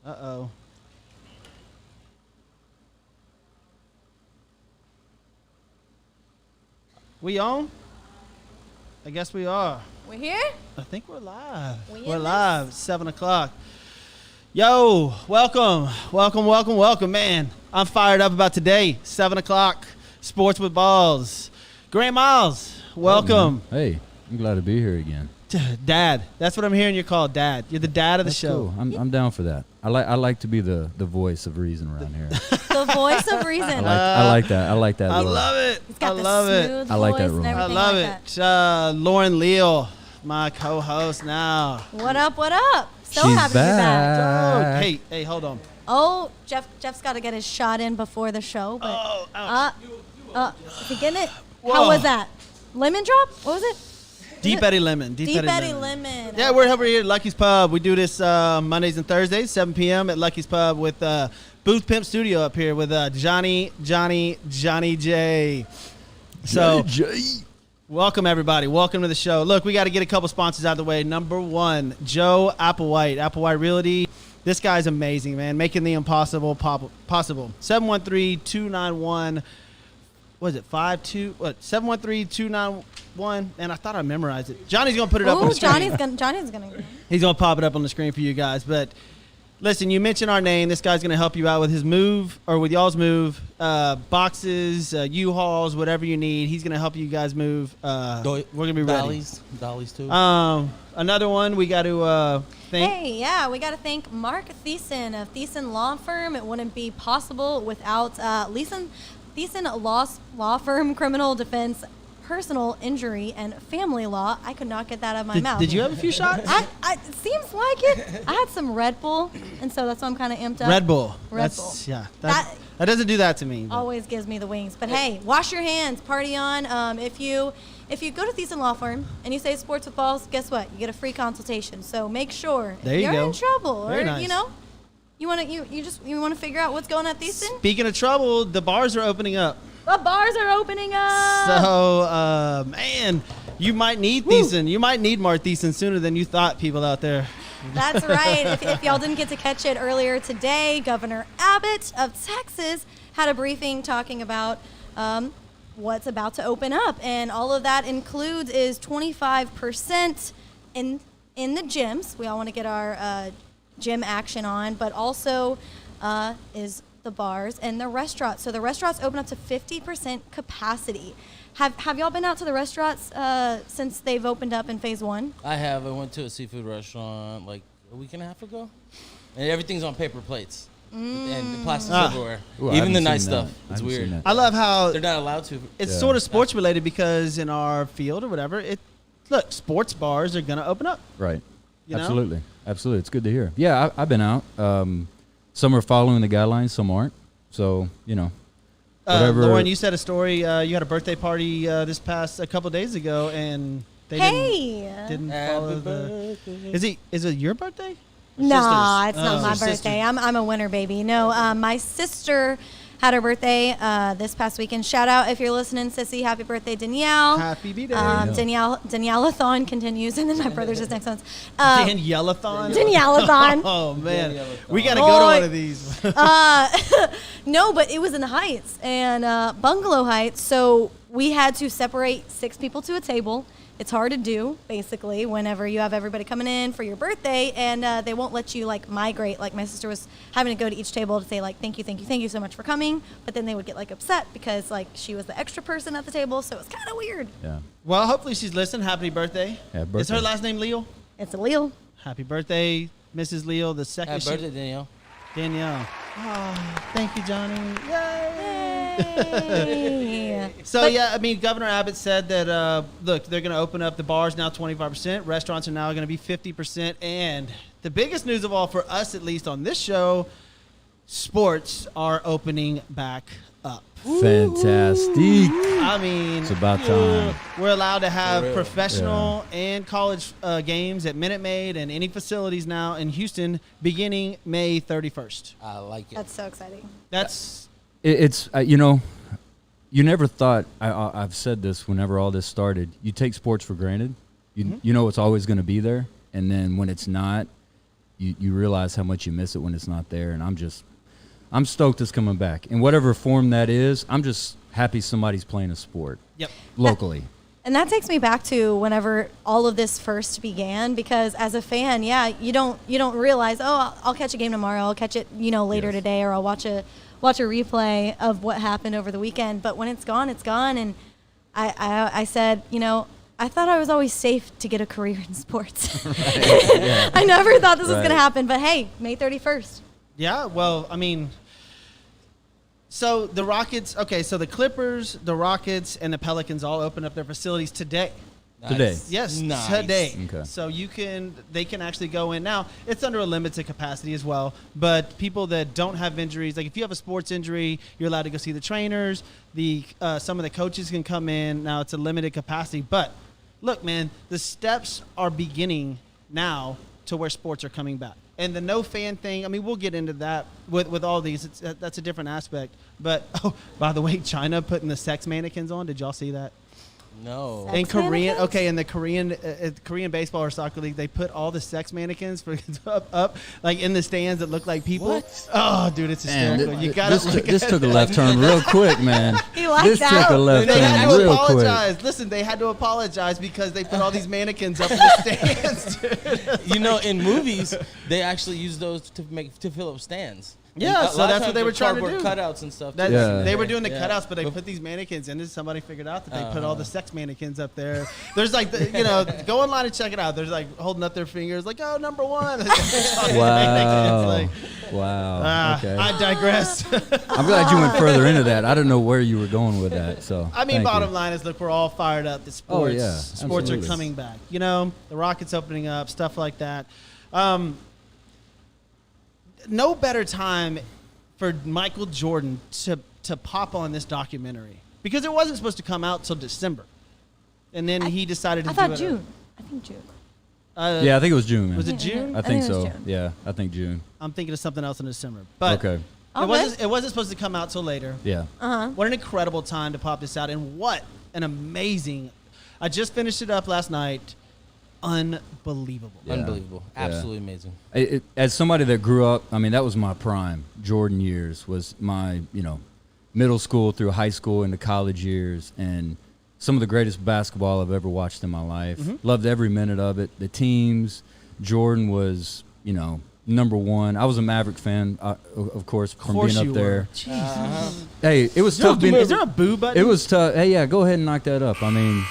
Uh-oh. We on? I guess we are. We're here? I think we're live. We in live. It's 7 o'clock. Yo, welcome. Man, I'm fired up about today. 7 o'clock, Sports with Balls. Grant Miles, welcome. Hey, I'm glad to be here again. Dad. That's what I'm hearing you call Dad. You're the dad of the That's show. cool. I'm down for that. I like to be the voice of reason around here. The voice of reason. I like that. I like that. I look. love it. He's got I the love it. smooth I like that voice and role. I everything love like it. Lauren Leal, my co-host now. that. What up? So She's happy to be back. back. Hey, hold on. Oh, Jeff's got to get his shot in before the show. But, Oh, ouch. is he getting it? Whoa. How was that? Lemon drop? What was it? Deep Eddie Lemon. Deep Eddie Lemon. Yeah, we're over here at Lucky's Pub. We do this Mondays and Thursdays, 7 p.m. at Lucky's Pub with Booth Pimp Studio up here with Johnny J. So, welcome, everybody. Welcome to the show. Look, we got to get a couple sponsors out of the way. Number one, Joe Applewhite, Applewhite Realty. This guy's amazing, man, making the impossible possible. 713-291, what is it, 713-291, and I thought I memorized it. Johnny's going to put it up on Ooh, the screen. Johnny's gonna. He's going to pop it up on the screen for you guys. But listen, you mentioned our name. This guy's going to help you out with his move or with y'all's move. Boxes, U-Hauls, whatever you need. He's going to help you guys move. We're going to be ready. Dollies too. Another one we got to thank. Hey, yeah, we got to thank Mark Thiessen of Thiessen Law Firm. It wouldn't be possible without Thiessen Law Firm, criminal defense, personal injury, and family law. I could not get that out of my mouth. Did you have a few shots? It seems like it. I had some Red Bull, and so that's why I'm kind of amped up. Red Bull. Red That's, Bull. Yeah. That doesn't do that to me. but- Always gives me the wings. But hey, wash your hands, party on. If you go to Thiessen Law Firm and you say Sports with Balls, guess what? You get a free consultation. So make sure There if you you're go. in trouble Very or nice. you want to figure out what's going on at Thiessen. Speaking of trouble, the bars are opening up. The bars are opening up. So, man, you might need Thiessen. You might need Mark Thiessen sooner than you thought, people out there. That's right. If y'all didn't get to catch it earlier today, Governor Abbott of Texas had a briefing talking about what's about to open up, and all of that includes is 25% in the gyms. We all want to get our gym action on, but also is the bars and the restaurants. So the restaurants open up to 50% capacity. Have y'all been out to the restaurants since they've opened up in phase one? I have. I went to a seafood restaurant like a week and a half ago, and everything's on paper plates and the plastic silverware. Ooh, I Even the haven't nice seen that. stuff. I It's haven't seen weird. that. I love how They're not allowed to. it's Yeah. sort of sports related because in our field or whatever, look, sports bars are going to open up. Right. You know? Absolutely. It's good to hear. Yeah, I've been out. Some are following the guidelines, some aren't. So, whatever. Lauren, you said a story. You had a birthday party a couple days ago, and they didn't follow the. Is it your birthday? Or Nah, sister's? it's not Oh. my Your sister's. birthday. I'm a winter baby. No, my sister had her birthday this past weekend. Shout out if you're listening, Sissy. Happy birthday, Danielle. Happy B-Day. Danielle-a-thon continues, and then my brother's just next one. Danielle-a-thon? Danielle-a-thon. Oh, man. Danielle-a-thon. We got to go to one of these. No, but it was in the Heights and Bungalow Heights, so we had to separate 6 people to a table. It's hard to do, basically, whenever you have everybody coming in for your birthday, and they won't let you migrate. Like my sister was having to go to each table to say thank you so much for coming, but then they would get upset because she was the extra person at the table, so it's kind of weird. Yeah. Well, hopefully she's listening. Happy birthday. Yeah, Is birthday. her last name Leal? It's a Leo. Happy birthday, Mrs. Leal. The second Happy birthday, Danielle. Danielle. Oh, thank you, Johnny. Yay. So, Governor Abbott said that, look, they're going to open up the bars now 25%. Restaurants are now going to be 50%. And the biggest news of all, for us at least on this show, sports are opening back up. Fantastic. I mean, It's about time. we're allowed to have For real. professional and college games at Minute Maid and any facilities now in Houston beginning May 31st. I like it. That's so exciting. That's It's you never thought. I've said this whenever all this started. You take sports for granted. You know it's always going to be there, and then when it's not, you realize how much you miss it when it's not there. And I'm stoked it's coming back. In whatever form that is, I'm just happy somebody's playing a sport. Yep. Locally. And that takes me back to whenever all of this first began, because as a fan, you don't realize, oh, I'll catch a game tomorrow, I'll catch it, later Yes. today, or I'll watch a replay of what happened over the weekend. But when it's gone, it's gone. And I said, I thought I was always safe to get a career in sports. Yeah. I never thought this was Right. going to happen, but hey, May 31st. Yeah, well, I mean, so the Rockets, so the Clippers, the Rockets, and the Pelicans all open up their facilities today. Today. Yes, Nice. today. Okay. So they can actually go in now. It's under a limited capacity as well, but people that don't have injuries, like if you have a sports injury, you're allowed to go see the trainers. Some of the coaches can come in. Now it's a limited capacity, but look, man, the steps are beginning now to where sports are coming back. And the no fan thing, I mean, we'll get into that with all these. That's a different aspect. But, oh, by the way, China putting the sex mannequins on. Did y'all see that? No. Sex In Korean, mannequins? okay, in the Korean baseball or soccer league, they put all the sex mannequins up like in the stands that look like people. What? Oh, dude, it's Man, hysterical. You gotta look this at took a that. left turn real quick, man. You like this that? took a left They had turn to to real quick. apologize. Listen, they had to apologize because they put all these mannequins up in the stands. Dude. In movies, they actually use those to fill up stands. Yeah, And a so lot of that's what times they were they're trying to cardboard do. cutouts and stuff. That's, Yeah. They were doing the Yeah. cutouts, but they Bef- put these mannequins in, and somebody figured out that they put all the sex mannequins up there. There's like, go online and check it out. There's like holding up their fingers, like, oh, number one. Wow. Like, Wow. Okay. I digress. I'm glad you went further into that. I didn't know where you were going with that. So I mean, thank bottom you. line is, look, we're all fired up. The Oh, sports, yeah, sports are absolutely. coming back. The Rockets opening up, stuff like that. No better time for Michael Jordan to pop on this documentary, because it wasn't supposed to come out till December, and then he decided to I do thought it. June. I think June. Yeah, I think it was June. Man. Was it June? I think it was so. June. Yeah, I think June. I'm thinking of something else in December, but Okay. it wasn't supposed to come out till later. Yeah. What an incredible time to pop this out, and what an amazing! I just finished it up last night. Unbelievable. Yeah. Unbelievable. Yeah. Absolutely amazing. As somebody that grew up, I mean, that was my prime. Jordan years was my, middle school through high school into college years, and some of the greatest basketball I've ever watched in my life. Loved every minute of it. The teams, Jordan was, number one. I was a Maverick fan, of course, from being up there. Jesus. Hey, it was tough being. Is there a boo button? It was tough. Hey, yeah, go ahead and knock that up. I mean,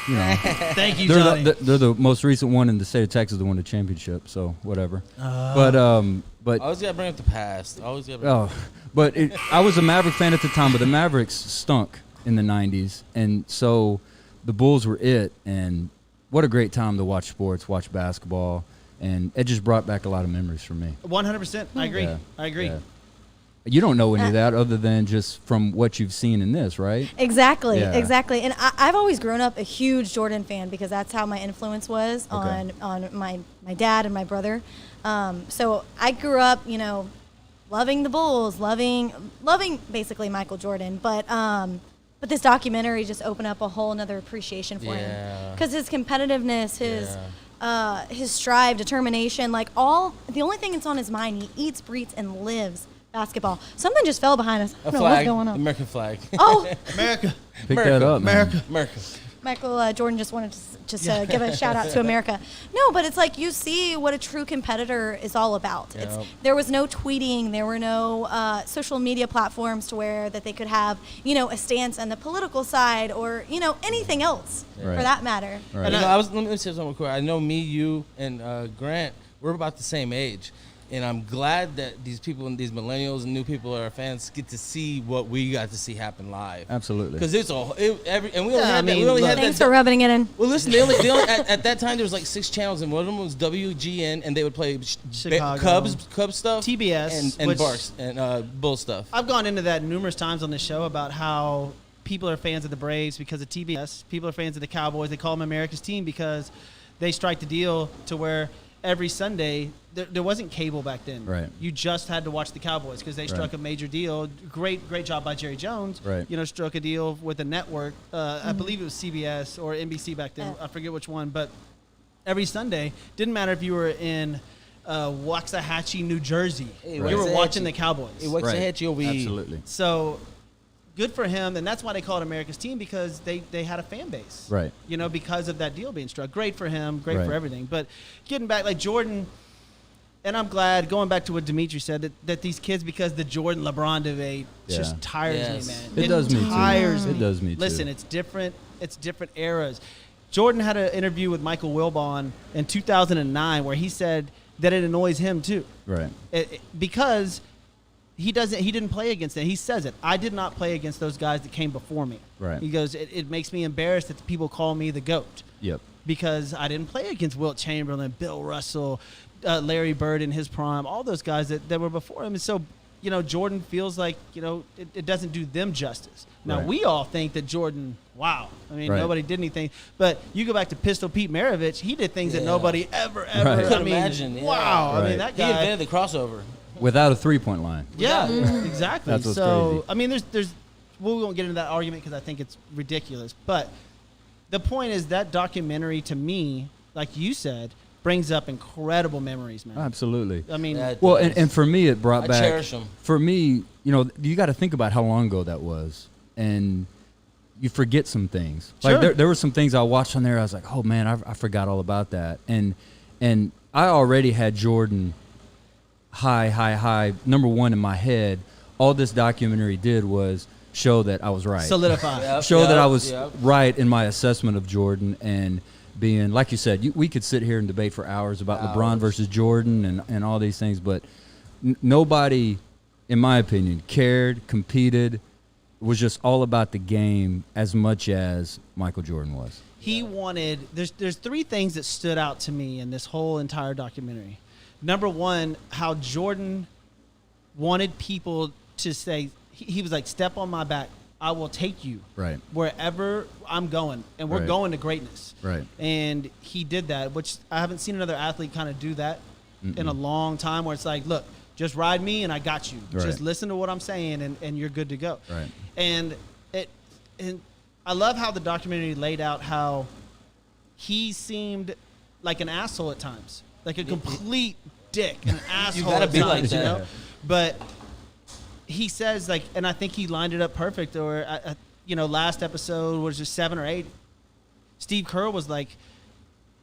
Thank you, they're Johnny. they're the most recent one in the state of Texas to win the championship. So whatever. But I always gotta bring up the past. Always gotta bring but I was a Maverick fan at the time, but the Mavericks stunk in the 90s. And so the Bulls were it. And what a great time to watch sports, watch basketball. And it just brought back a lot of memories for me. 100%. I agree. Yeah, I agree. yeah. You don't know any of that other than just from what you've seen in this, right? Exactly, Yeah. exactly. And I've always grown up a huge Jordan fan, because that's how my influence was Okay. on my dad and my brother. So I grew up, loving the Bulls, loving basically Michael Jordan. But this documentary just opened up a whole nother appreciation for him, Yeah. because his competitiveness, his strive, determination, the only thing that's on his mind, he eats, breathes, and lives basketball. Something just fell behind us. I A don't know what's flag. going on. American flag. Oh, America. Pick that up, man. America. America. Michael Jordan just wanted to give a shout out to America. No, but it's like you see what a true competitor is all about. Yep. There was no tweeting, there were no social media platforms to where that they could have, a stance on the political side, or anything else Right. for that matter. Right. Let me say something quick. I know me, you, and Grant, we're about the same age. And I'm glad that these people and these millennials and new people that are fans get to see what we got to see happen live. Absolutely. Because and we only Yeah, had I that. mean, We only look. had Thanks that. for rubbing it in. Well, listen, they only at that time there was like 6 channels, and one of them was WGN, and they would play Chicago. Cubs stuff, TBS, and which- Barks and Bull stuff. I've gone into that numerous times on this show about how people are fans of the Braves because of TBS. People are fans of the Cowboys. They call them America's team because they strike the deal to where every Sunday there wasn't cable back then. Right. You just had to watch the Cowboys because they struck Right. a major deal. Great job by Jerry Jones. Right. Struck a deal with a network. I believe it was CBS or NBC back then. Yeah. I forget which one, but every Sunday, didn't matter if you were in Waxahachie, New Jersey. Hey, You were Waxahachie. watching the Cowboys. Hey, Waxahachie will be Absolutely. So good for him, and that's why they call it America's team, because they had a fan base. Right. You know, because of that deal being struck. Great for him, great Right. for everything. But getting back, like Jordan, and I'm glad, going back to what Dimitri said, that these kids, because the Jordan LeBron debate Yeah. just tires Yes. me, man. It does me too. tires It me. does me too. Listen, it's different eras. Jordan had an interview with Michael Wilbon in 2009 where he said that it annoys him too. Right. Because he didn't play against them. He says it. I did not play against those guys that came before me. Right. He goes, it makes me embarrassed that people call me the GOAT Yep. because I didn't play against Wilt Chamberlain, Bill Russell, Larry Bird in his prime, all those guys that were before him. And so, you know, Jordan feels like, you know, it doesn't do them justice. Now, Right. we all think that Jordan, wow. I mean, Right. nobody did anything. But you go back to Pistol Pete Maravich, he did things that Yeah. nobody ever, Right. I Couldn't mean, imagine, yeah. wow. I Right. mean, that He guy. invented the crossover. Without a 3-point line. Yeah, exactly. That's what's so, crazy. I mean, there's, we won't get into that argument because I think it's ridiculous. But the point is that documentary, to me, like you said, brings up incredible memories, man. Absolutely. I mean, Yeah. Well, does. and for me, it brought I back. cherish 'em. For me, you know, you got to think about how long ago that was, and you forget some things. Sure. Like there were some things I watched on there. I was like, oh man, I forgot all about that. And I already had Jordan high, number one in my head. All this documentary did was show that I was right. solidify. Yep, Show that I yep, was yep. right in my assessment of Jordan, and being, like you said, we could sit here and debate for hours about LeBron Hours. versus Jordan and all these things, but nobody, in my opinion, cared, competed. It was just all about the game as much as Michael Jordan was. He wanted. There's three things that stood out to me in this whole entire documentary. Number one, how Jordan wanted people to say, he was like, "Step on my back. I will take you Right. wherever I'm going, and we're Right. going to greatness." Right. And he did that, which I haven't seen another athlete kind of do that in a long time. Where it's like, look, just ride me, and I got you. Right. Just listen to what I'm saying, and you're good to go. Right. And I love how the documentary laid out how he seemed like an asshole at times, like a complete dick, an asshole. gotta at be times, like you that. know? But he says, like, and I think he lined it up perfect. Or you know, last episode was just 7 or 8. Steve Kerr was like,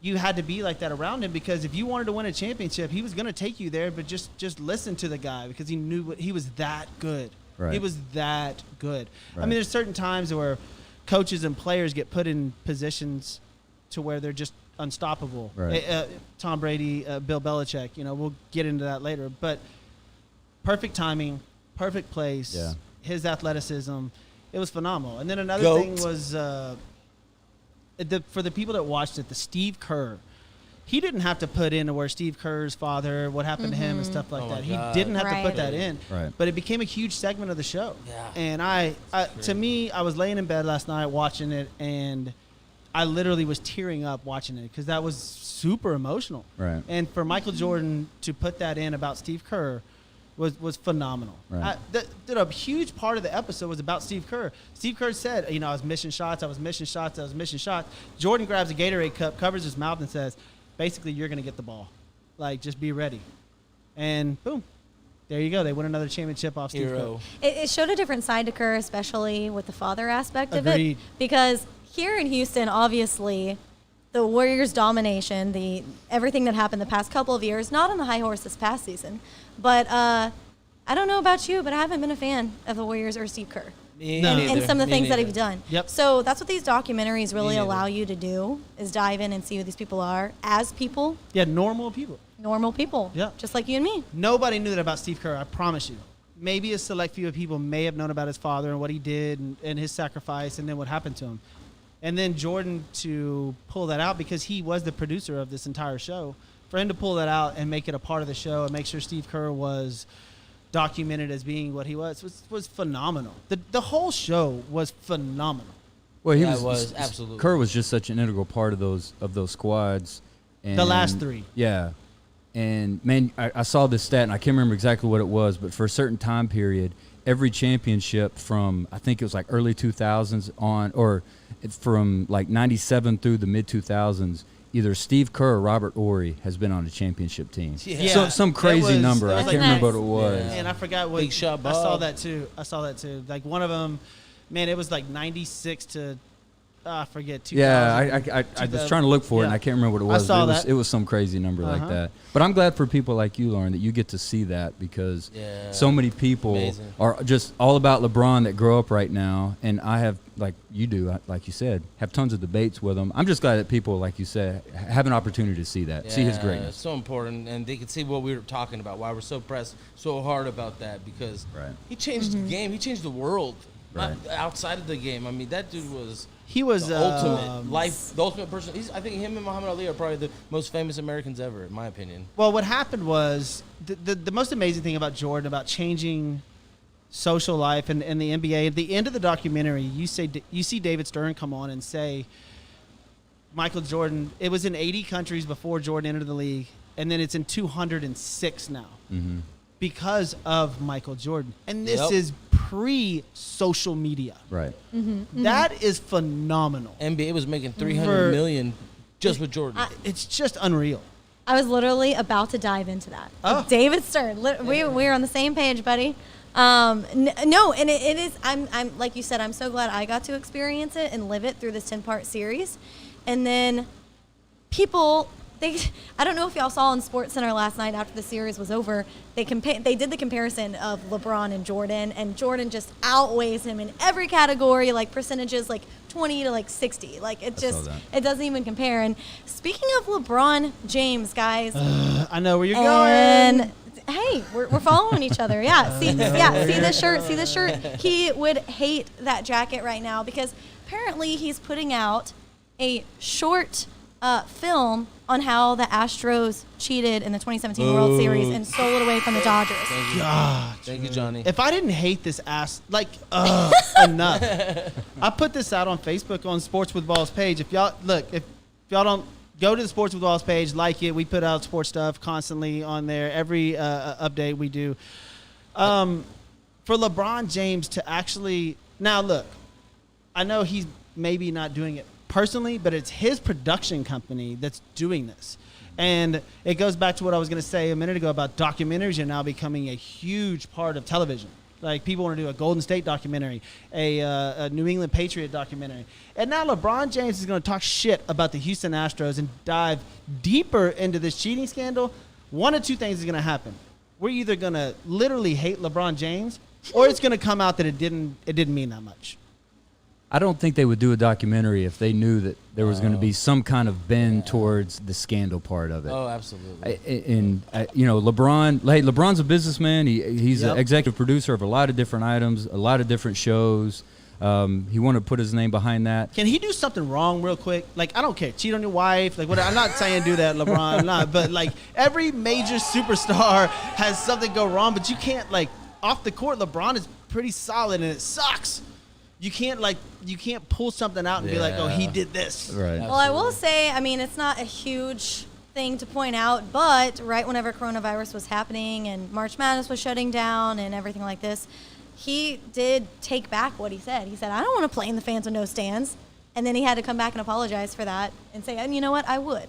you had to be like that around him, because if you wanted to win a championship, he was going to take you there. But just listen to the guy, because he knew he was that good. Right. He was that good. I Right. mean, there's certain times where coaches and players get put in positions to where they're just unstoppable. Right. Tom Brady, Bill Belichick. You know, we'll get into that later. But perfect timing, perfect place. Yeah. His athleticism, it was phenomenal. And then another Goat. thing was for the people that watched it, the Steve Kerr. He didn't have to put in where Steve Kerr's father, what happened to him, and stuff like Oh my that. He God. didn't have to Right. put that in. Right. But it became a huge segment of the show. Yeah. And I to me, I was laying in bed last night watching it, and I literally was tearing up watching it, because that was super emotional. Right. And for Michael Jordan to put that in about Steve Kerr was phenomenal. Right. A huge part of the episode was about Steve Kerr. Steve Kerr said, you know, I was missing shots. Jordan grabs a Gatorade cup, covers his mouth, and says, basically, you're going to get the ball. Like, just be ready. And boom, there you go. They win another championship off Steve Hero. Kerr. It showed a different side to Kerr, especially with the father aspect of Agreed. it. Because here in Houston, obviously, the Warriors' domination, everything that happened the past couple of years, not on the high horse this past season, but I don't know about you, but I haven't been a fan of the Warriors or Steve Kerr. Me No. neither. And some of the Me things that neither. he's done. Yep. So that's what these documentaries really neither. allow you to do, is dive in and see who these people are as people, Yeah, normal people. normal people. Yeah. Just like you and me. Nobody knew that about Steve Kerr, I promise you. Maybe a select few of people may have known about his father and what he did, and his sacrifice, and then what happened to him. And then Jordan to pull that out, because he was the producer of this entire show. For him to pull that out and make it a part of the show and make sure Steve Kerr was documented as being what he was phenomenal. The whole show was phenomenal. Well, he Yeah, was, it was, absolutely. Kerr was just such an integral part of those squads. And The last 3. Yeah. And man, I saw this stat, and I can't remember exactly what it was, but for a certain time period, every championship from, I think it was like early 2000s on, or from like 97 through the mid 2000s, either Steve Kerr or Robert Ory has been on a championship team. Yeah. So, some crazy was- number. it I was can't like- remember what it was. Yeah. And I forgot what Big Shot I saw Bob. that too. Like one of them, man, it was like 96 to I forget. 2000. Yeah, I was trying to look for it, and Yeah. I can't remember what it I was. saw But that. it was some crazy number like Uh-huh. that. But I'm glad for people like you, Lauren, that you get to see that because Yeah. so many people Amazing. are just all about LeBron that grow up right now, and I have, like you do, like you said, have tons of debates with them. I'm just glad that people, like you said, have an opportunity to see that, see his Yeah, greatness. It's so important, and they can see what we were talking about. Why we're so pressed so hard about that because Right. he changed the game. He changed the world. Not Right. outside of the game. I mean, that dude was He was the ultimate life, the ultimate person. I think him and Muhammad Ali are probably the most famous Americans ever, in my opinion. Well, what happened was the most amazing thing about Jordan, about changing social life and the NBA. At the end of the documentary, you see David Stern come on and say, Michael Jordan. It was in 80 countries before Jordan entered the league, and then it's in 206 now Mm-hmm. because of Michael Jordan. And this Yep. is pre-social media. Right. That is phenomenal. NBA was making For- 300 million just with Jordan. It's just unreal. I was literally about to dive into that. Oh. David Stern. We're on the same page, buddy. No, and it is. I'm like you said. I'm so glad I got to experience it and live it through this 10-part series. And then people, I don't know if y'all saw on SportsCenter last night after the series was over. They did the comparison of LeBron and Jordan just outweighs him in every category, like percentages, like 20 to like 60. Like it saw just that. it doesn't even compare. And speaking of LeBron James, guys. I know where you're And going. hey, we're following each other. Yeah. See this shirt. See this shirt. He would hate that jacket right now because apparently he's putting out a short film on how the Astros cheated in the 2017 World Series and stole it away from the Dodgers. Thank you. God. Thank you, Johnny. If I didn't hate this ass, enough. I put this out on Facebook on Sports with Balls page. If y'all don't go to the Sports with Balls page, like it. We put out sports stuff constantly on there. Every update we do. For LeBron James to actually now look, I know he's maybe not doing it personally, but it's his production company that's doing this. And it goes back to what I was going to say a minute ago about documentaries are now becoming a huge part of television. Like people want to do a Golden State documentary, a New England Patriot documentary. And now LeBron James is going to talk shit about the Houston Astros and dive deeper into this cheating scandal. One of two things is going to happen. We're either going to literally hate LeBron James or it's going to come out that it didn't mean that much. I don't think they would do a documentary if they knew that there was going to be some kind of bend towards the scandal part of it. Oh, absolutely. LeBron's a businessman. He's Yep. an executive producer of a lot of different items, a lot of different shows. He wanted to put his name behind that. Can he do something wrong real quick? Like, I don't care. Cheat on your wife. Like, what? I'm not saying do that, LeBron. I'm not. But, like, every major superstar has something go wrong. But you can't, like, off the court, LeBron is pretty solid, and it sucks. You can't pull something out and be like, oh, he Yeah. did this. Right. Well, I will say, I mean, it's not a huge thing to point out, but right whenever coronavirus was happening and March Madness was shutting down and everything like this, he did take back what he said. He said, I don't want to play in the fans with no stands. And then he had to come back and apologize for that and say, and you know what? I would.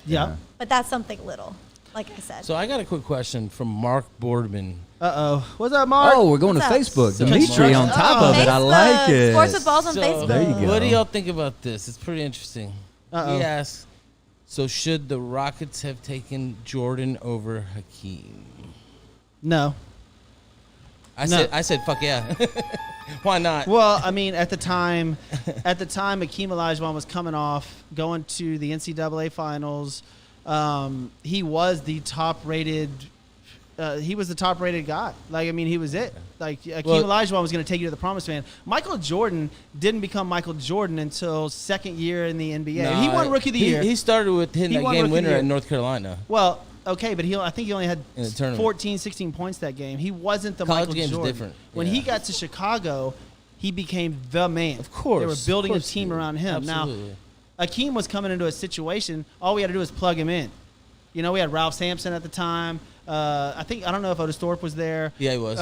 Yeah. But that's something little, like I said. So I got a quick question from Mark Boardman. Uh-oh. What's up, Mark? Oh, we're going What's to up? Facebook. So Dimitri on Mark- top of it. I Facebook. like it. Sports with Balls on So, Facebook. There you go. What do y'all think about this? It's pretty interesting. Uh-oh. He asks, so should the Rockets have taken Jordan over Hakeem? No. I No. said, fuck yeah. Why not? Well, I mean, at the time, Hakeem Olajuwon was coming off, going to the NCAA finals. He was the top-rated. He was the top-rated guy. Like, I mean, he was it. Like, Hakeem Olajuwon was going to take you to the promised land. Michael Jordan didn't become Michael Jordan until second year in the NBA. Nah, he won Rookie of the Year. He started with hitting He that won game Rookie of the winner Year. at North Carolina. Well, okay, but I think he only had In the tournament. 14, 16 points that game. He wasn't the College Michael game's Jordan. different. When Yeah. he got to Chicago, he became the man. Of course. They were building a Of course team he did. around him. Absolutely. Now, Hakeem was coming into a situation, all we had to do was plug him in. You know, we had Ralph Sampson at the time. I don't know if Otis Thorpe was there. Yeah, he was.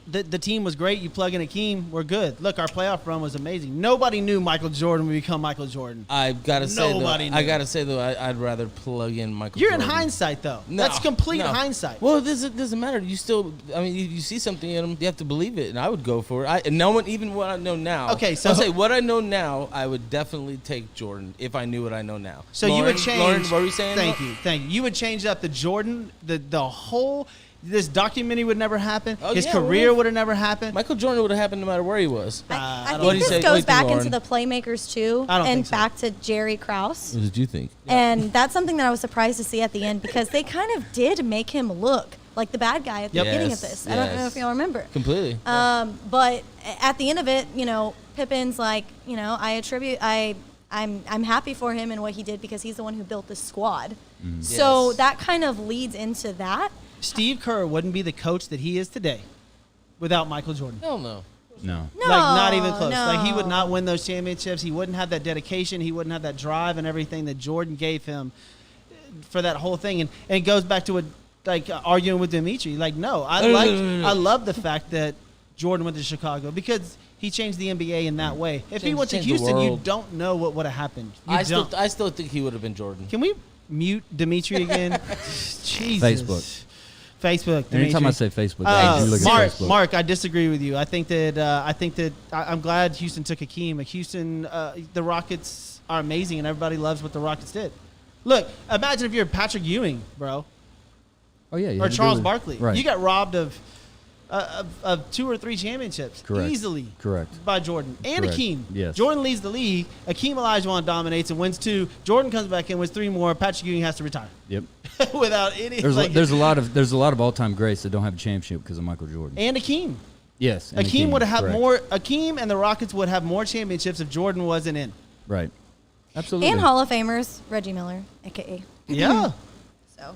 the team was great. You plug in Akeem, we're good. Look, our playoff run was amazing. Nobody knew Michael Jordan would become Michael Jordan. I gotta say, Nobody though, I knew. gotta say though, I'd rather plug in Michael. You're Jordan. in hindsight, though. No, That's complete no. hindsight. Well, this doesn't matter. You still, I mean, you see something in him, you have to believe it, and I would go for it. And no one, even what I know now. Okay, so- I'll say what I know now, I would definitely take Jordan if I knew what I know now. So Lauren, you would change. Lauren, what were you saying? Thank you. You would change up the Jordan, the whole. This documentary would never happen. Oh, His yeah, career well, would have never happened. Michael Jordan would have happened no matter where he was. I What do think you this say? What do goes you think, back Lauren? into the playmakers too, I don't and think so. back to Jerry Krause. What did you think? And that's something that I was surprised to see at the end because they kind of did make him look like the bad guy at the Yep. beginning Yes, of this. I don't know yes. if y'all remember. Completely. But at the end of it, Pippin's like, I'm happy for him and what he did because he's the one who built the squad. So Yes. that kind of leads into that. Steve Kerr wouldn't be the coach that he is today without Michael Jordan. Hell no. No. No, Like, not even close. no. Like, he would not win those championships. He wouldn't have that dedication. He wouldn't have that drive and everything that Jordan gave him for that whole thing. And it goes back to arguing with Dimitri. Like, no, I love the fact that Jordan went to Chicago because he changed the NBA in that way. If he Changed- went to changed the Houston, you world. don't know what would have happened. You I don't. still think he would have been Jordan. Can we mute Dimitri again? Jesus. Facebook. Dimitri. Anytime I say Facebook, I do look at Mark, Facebook. Mark, I disagree with you. I think that I'm glad Houston took Hakeem. Houston, the Rockets are amazing, and everybody loves what the Rockets did. Look, imagine if you're Patrick Ewing, bro, Oh yeah, you or had to Charles do it. Barkley. Right. You got robbed of 2 or 3 championships Correct. easily. Correct. By Jordan and Correct. Hakeem. Yes. Jordan leads the league. Hakeem Olajuwon dominates and wins 2. Jordan comes back in, wins 3 more. Patrick Ewing has to retire Yep. without any. There's a lot of all time greats that don't have a championship because of Michael Jordan. and Hakeem. Yes. and Hakeem would have correct. more. Hakeem and the Rockets would have more championships if Jordan wasn't in. Right. Absolutely. And Hall of Famers, Reggie Miller, a.k.a. Yeah, So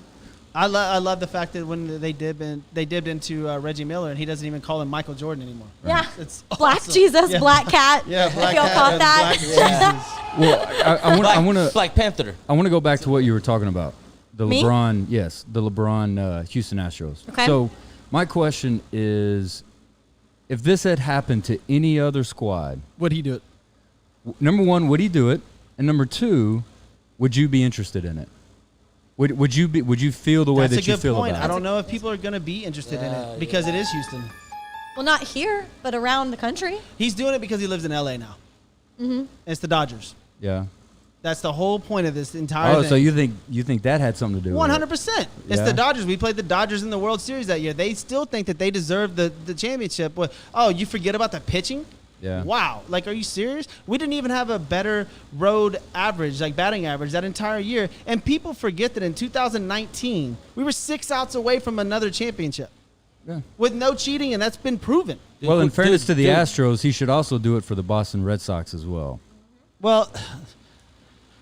I love the fact that when they dipped into Reggie Miller and he doesn't even call him Michael Jordan anymore. yeah, It's Black awesome. Jesus, Yeah. Black Cat. Yeah, Black if y'all Cat caught and that. Black Jesus. Well, I want to Black Panther. go back to what you were talking about. The Me? LeBron Houston Astros. Okay. So my question is, if this had happened to any other squad, Would he do it? number one, would he do it? And number two, would you be interested in it? Would you feel the way That's that a you good feel point. about I it? don't know if people are going to be interested in it because it is Houston. Well, not here, but around the country. He's doing it because he lives in LA now. Mm-hmm. It's the Dodgers. Yeah. That's the whole point of this entire Oh, thing. so you think that had something to do with it? 100%. It's Yeah. the Dodgers. We played the Dodgers in the World Series that year. They still think that they deserve the championship. Oh, you forget about the pitching? Yeah. Wow. Like, are you serious? We didn't even have a better road average, like batting average, that entire year. And people forget that in 2019, we were 6 outs away from another championship Yeah. with no cheating, and that's been proven. Well, in fairness to the dude. Astros, he should also do it for the Boston Red Sox as well. Well,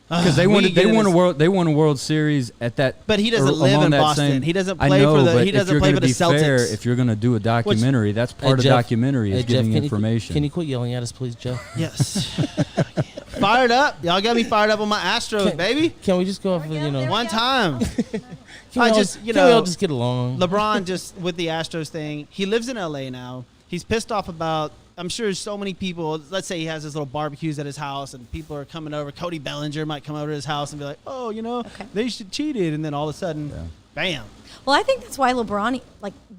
Because they we won get into they won a World Series at that. But he doesn't or live along in that Boston. same- He doesn't I play know, for the- but he if doesn't you're play gonna for the be fair, Celtics. if you're going to do a documentary, that's part of Jeff, documentary is giving Jeff, information. Can you quit yelling at us, please, Jeff? yes. Fired up. Y'all got me fired up on my Astros, baby. Can we just go off of, There we go. One time. Can I we all- just, can we all just get along? LeBron just with the Astros thing. He lives in LA now. He's pissed off about. I'm sure so many people. Let's say he has his little barbecues at his house, and people are coming over. Cody Bellinger might come over to his house and be like, "Oh, they should cheated," and then all of a sudden, bam, Well, I think that's why LeBron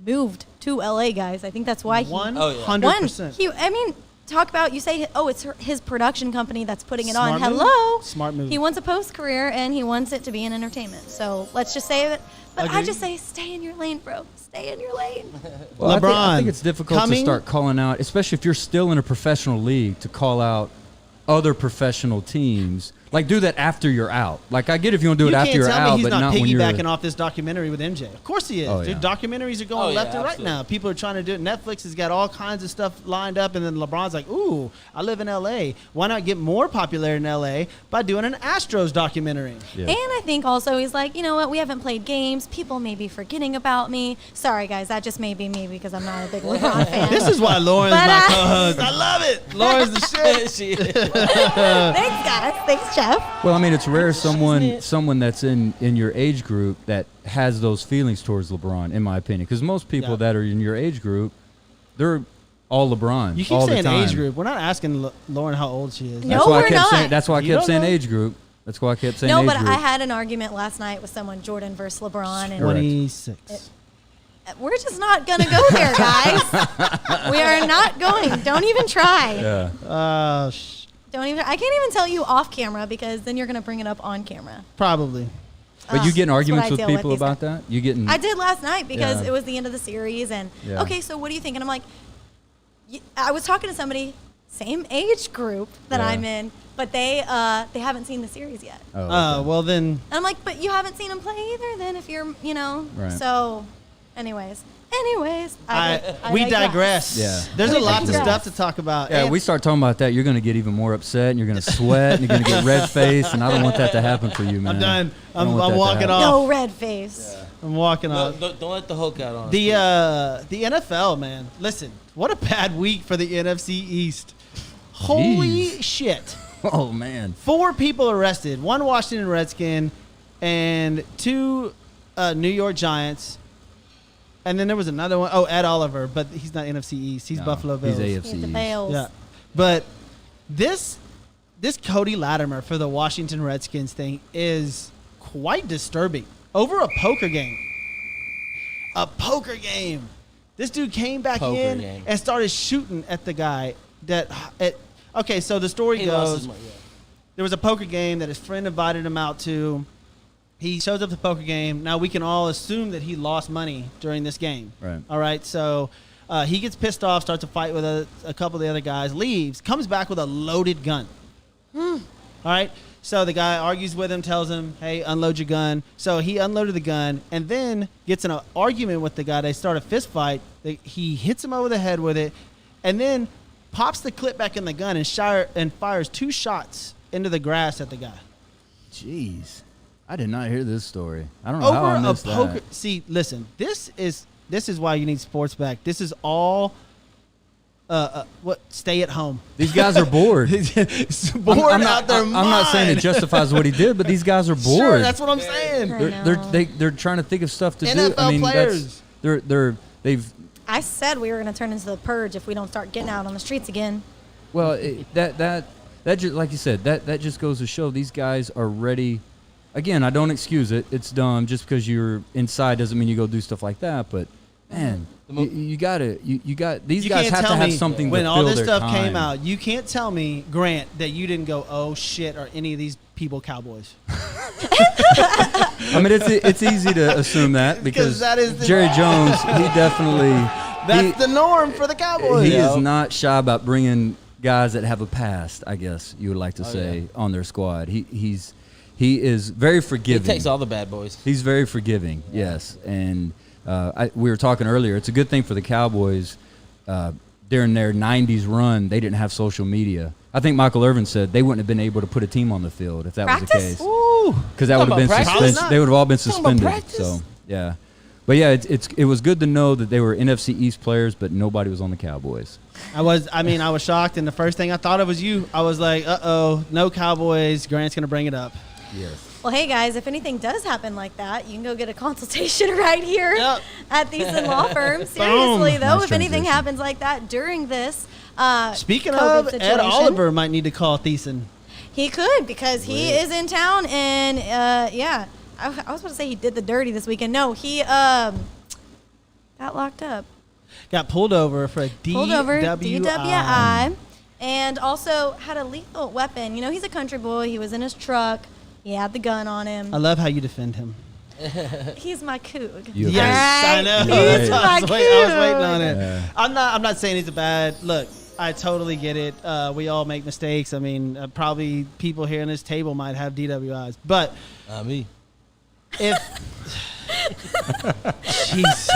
moved to LA, guys. I think that's why he 100%. talk about, you say, oh, it's his production company that's putting it on. Smart move. Hello. Smart move. He wants a post career and he wants it to be in entertainment. So let's just say it. But I Agreed. just say, stay in your lane, bro. Stay in your lane. Well, I LeBron, think it's difficult coming- to start calling out, especially if you're still in a professional league, to call out other professional teams. Like, do that after you're out. Like, I get if you want to do it You after can't you're tell out, me he's but not not when you're. piggybacking off this documentary with MJ. Of course he is. Oh, Dude, yeah. documentaries are going Oh, yeah, left and right absolutely. now. People are trying to do it. Netflix has got all kinds of stuff lined up, and then LeBron's like, ooh, I live in L.A. Why not get more popular in L.A. by doing an Astros documentary? Yeah. And I think also he's like, you know what? We haven't played games. People may be forgetting about me. Sorry, guys. That just may be me because I'm not a big LeBron fan. This is why Lauren's But, my co-host. I love it. Lauren's the shit. Thanks, guys. Thanks, Jeff. Well, I mean, it's rare someone that's in your age group that has those feelings towards LeBron, in my opinion. Because most people Yeah. that are in your age group, they're all LeBron. You keep all the saying time. age group. We're not asking Lauren how old she is. No, That's why I we're kept not. saying. That's why I You kept don't saying know? age group. That's why I kept saying No, age but group. I had an argument last night with someone, Jordan versus LeBron, and 26. we're just not going to go there, guys. We are not going. Don't even try. Yeah. Don't even. I can't even tell you off camera because then you're going to bring it up on camera. Probably. But you getting That's what arguments I with deal people these about days. that? You getting? I did last night because Yeah. it was the end of the series, and Yeah. okay, so what do you think? And I'm like, I was talking to somebody, same age group that Yeah. I'm in, but they haven't seen the series yet. Oh, okay. Well then, And I'm like, but you haven't seen him play either. Then if you're, Right. So, anyways, we digress. Yeah. There's We a lot of digress. stuff to talk about. Yeah, And we start talking about that, you're going to get even more upset, and you're going to sweat, and you're going to get red face, and I don't want that to happen for you, man. I'm done. I don't I'm want that to walking happen. off. No red face. I'm walking No, off. don't let the Hulk out on us. The NFL, man. Listen, what a bad week for the NFC East. Holy Jeez. shit. Oh man. 4 people arrested. 1 Washington Redskin and 2 New York Giants. And then there was another one. Oh, Ed Oliver, but he's not NFC East. He's No, Buffalo Bills. He's He's the AFC. Bales. Yeah. But this Cody Latimer for the Washington Redskins thing is quite disturbing. Over a poker game. A poker game. This dude came back Poker in game. and started shooting at the guy okay, so the story He lost his goes money, yeah. there was a poker game that his friend invited him out to. He shows up to the poker game. Now we can all assume that he lost money during this game. Right. All right. So he gets pissed off, starts a fight with a couple of the other guys, leaves, comes back with a loaded gun. All right. So the guy argues with him, tells him, hey, unload your gun. So he unloaded the gun and then gets in an argument with the guy. They start a fist fight. He hits him over the head with it and then pops the clip back in the gun and fires 2 shots into the grass at the guy. Jeez. I did not hear this story. I don't know how I Over a missed poker. that. See, listen. This is why you need sports back. This is all. Stay at home. These guys are bored. Bored I'm out their I'm not saying it mind. justifies what he did, but these guys are bored. Sure, that's what I'm saying. Right. They're trying to think of stuff to do. NFL I mean, players. they've I said we were going to turn into the purge if we don't start getting out on the streets again. well that just like you said that just goes to show these guys are ready. Again, I don't excuse it. It's dumb. Just because you're inside doesn't mean you go do stuff like that. But man, you got these You guys can't have tell to have me something when to all fill this their stuff time. came out. You can't tell me, Grant, that you didn't go, oh shit, are any of these people Cowboys? I mean, it's easy to assume that because that is the- Jerry Jones, he definitely That's the norm for the Cowboys. he is not shy about bringing guys that have a past, I guess you would like to say, on their squad. He is very He forgiving. takes all the bad boys. He's very forgiving, yes. And we were talking earlier. It's a good thing for the Cowboys. During their 90s run, they didn't have social media. I think Michael Irvin said they wouldn't have been able to put a team on the field if that was the Practice? case. Ooh. Because that would have Talking been about practice? suspended. They would have all been Talking about suspended. practice? So yeah, but yeah, it was good to know that they were NFC East players, but nobody was on the Cowboys. I was shocked, and the first thing I thought of was you. I was like, uh-oh, no Cowboys. Grant's going to bring it up. Yes. Well, hey guys, if anything does happen like that, you can go get a consultation right here Yep. at Thiessen Law Firm. Seriously, though, Nice if anything transition. happens like that during this Speaking COVID of, Ed situation, Oliver might need to call Thiessen. he could because he is in town, and yeah, I was about to say he did the dirty this weekend. No, he got locked up, Got pulled over for a pulled over, DWI. DWI, and also had a lethal weapon. You know, he's a country boy. He was in his truck. He had the gun on him. I love how you defend him. He's my coog. You- Yes, All right. I know. He's Right. my I was waiting coog. on it. Yeah. I'm not saying he's a bad look. I totally get it. We all make mistakes. I mean, probably people here in this table might have DWIs, but Me. if Jesus,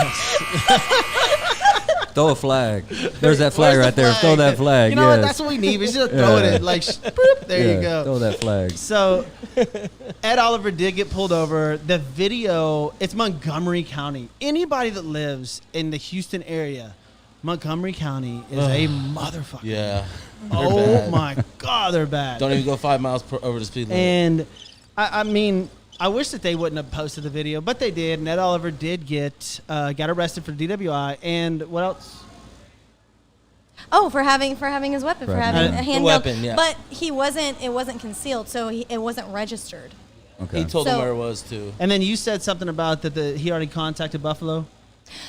Throw a flag. There's that flag Where's right the there. Throw that flag. You know what? yes. That's what we need. We should throw it Yeah. in like, boop, there Yeah, you go. Throw that flag. So, Ed Oliver did get pulled over. The video, it's Montgomery County. Anybody that lives in the Houston area, Montgomery County is a motherfucker. Yeah. Oh bad. my God, they're bad. Don't even go 5 miles over the speed limit. And I mean, I wish that they wouldn't have posted the video, but they did. And Ed Oliver did got arrested for DWI. And what else? Oh, for having his weapon, for Right. having a The handgun. weapon, yeah. But it wasn't concealed, so it wasn't registered. Okay. He told them So- where it was too. And then you said something about that he already contacted Buffalo.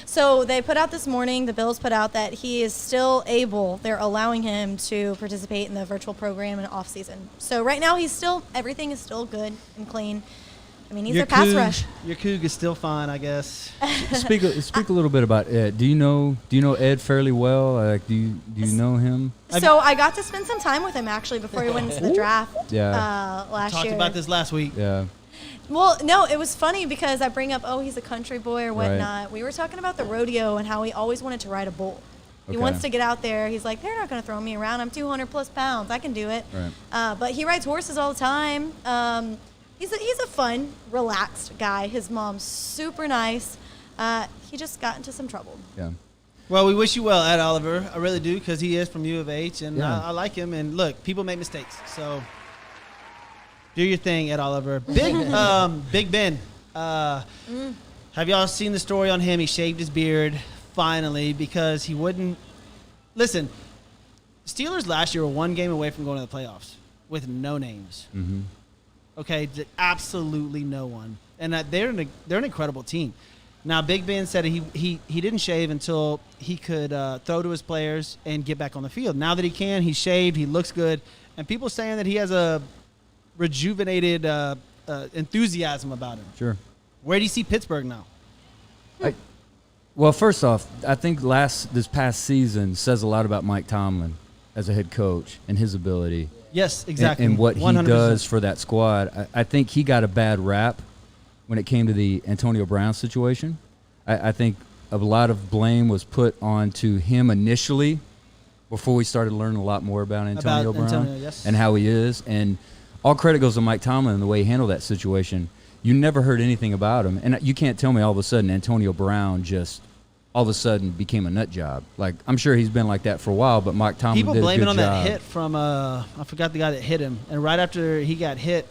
So they put out this morning, the Bills put out that he is still able, they're allowing him to participate in the virtual program in off season. So right now everything is still good and clean. I mean, he's a pass rush. Your Coug is still fine, I guess. speak a little bit about Ed. Do you know Ed fairly well? Like, do you know him? So I got to spend some time with him actually before he went into the draft Yeah. last Talked year. about this last week. Yeah. Well, no, it was funny because I bring up, he's a country boy or Right. whatnot. We were talking about the rodeo and how he always wanted to ride a bull. He Okay. wants to get out there. He's like, they're not going to throw me around. I'm 200 plus pounds. I can do it. Right. But he rides horses all the time. He's a fun, relaxed guy. His mom's super nice. He just got into some trouble. Yeah. Well, we wish you well, Ed Oliver. I really do, because he is from U of H, and Yeah. I like him. And look, people make mistakes, so do your thing, Ed Oliver. Big Ben. Have y'all seen the story on him? He shaved his beard finally because he wouldn't listen. Steelers last year were one game away from going to the playoffs with no names. Mm-hmm. Okay, absolutely no one, and they're an incredible team. Now, Big Ben said he didn't shave until he could throw to his players and get back on the field. Now that he can, he's shaved, he looks good, and people saying that he has a rejuvenated enthusiasm about him. Sure. Where do you see Pittsburgh now? Well, first off, I think this past season says a lot about Mike Tomlin as a head coach and his ability. Yes, exactly. And what he 100%. does for that squad. I think he got a bad rap when it came to the Antonio Brown situation. I think a lot of blame was put onto him initially before we started learning a lot more about Antonio Brown Antonio, yes. and how he is. And all credit goes to Mike Tomlin and the way he handled that situation. You never heard anything about him. And you can't tell me all of a sudden Antonio Brown just all of a sudden became a nut job. Like, I'm sure he's been like that for a while, but Mike Tomlin People did a blame good it on job. that hit from I forgot the guy that hit him, and right after he got hit,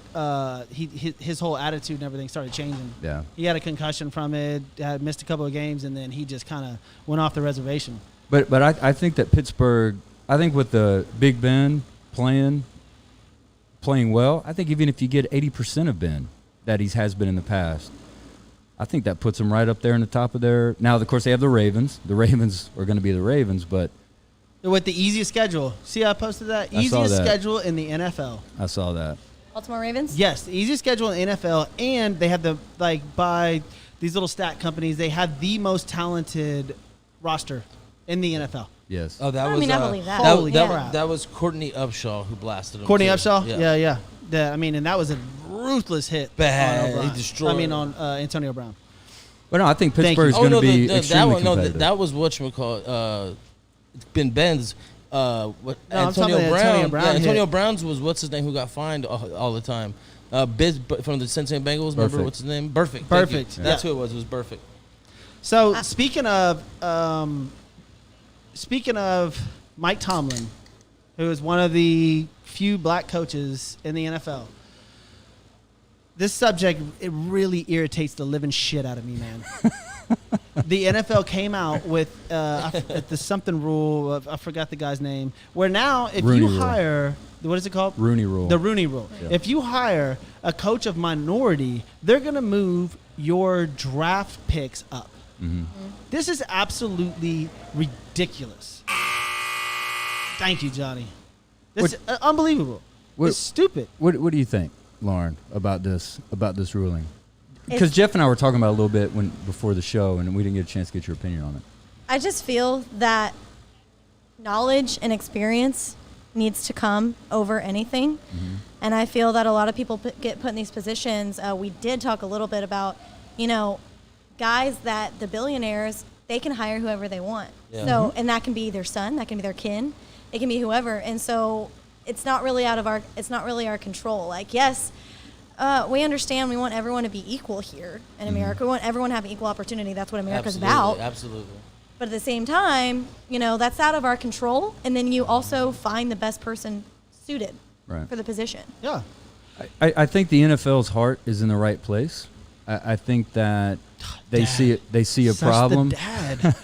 his whole attitude and everything started changing. Yeah. He had a concussion from it, had missed a couple of games, and then he just kind of went off the reservation. But I think that Pittsburgh, I think with the Big Ben playing well, I think even if you get 80% of Ben that he has been in the past, I think that puts him right up there in the top of their. Now, of course, they have the Ravens. The Ravens are going to be the Ravens, but With the easiest schedule. See how I posted that? I saw Easiest that. schedule in the NFL. I saw that. Baltimore Ravens? Yes, the easiest schedule in the NFL, and they have by these little stat companies, they have the most talented roster in the NFL. Yes. Oh, that I was. mean, I believe that. Holy that, crap. that was Courtney Upshaw who blasted him. Courtney too. Upshaw? Yeah. And that was a ruthless hit. Bad. On O'Brien. He destroyed on Antonio Brown. But no, I think Thank you. Pittsburgh's Oh going to no, be that extremely one, no, competitive. that was whatchamacallit, Ben Ben's. I'm Antonio talking about Brown. Antonio Brown yeah, Antonio hit. Brown's was what's his name who got fined all the time. Biz from the Cincinnati Bengals. Remember Perfect. what's his name? Perfect. Thank you. Perfect. That's Yeah. who it was. It was perfect. So speaking of Mike Tomlin, who is one of the few black coaches in the NFL, this subject, it really irritates the living shit out of me, man. The NFL came out with the something rule. I forgot the guy's name. Where now, if Rooney you Rule. hire, what is it called? Rooney Rule. The Rooney Rule. Yeah. If you hire a coach of minority, they're going to move your draft picks up. Mhm. This is absolutely ridiculous. Thank you, Johnny. This is unbelievable. What- It's stupid. What do you think, Lauren, about this ruling? Because It's- Jeff and I were talking about it a little bit before the show, and we didn't get a chance to get your opinion on it. I just feel that knowledge and experience needs to come over anything. And I feel that a lot of people get put in these positions. We did talk a little bit about, guys that the billionaires, they can hire whoever they want. Yeah. So, and that can be their son, that can be their kin, it can be whoever. And so it's not really our control. Like, yes, we understand we want everyone to be equal here in America. We want everyone to have equal opportunity. That's what America's about. Absolutely. But at the same time, that's out of our control. And then you also find the best person suited Right. for the position. Yeah. I think the NFL's heart is in the right place. I think that they Dad. see it. They see a Such problem. The dad.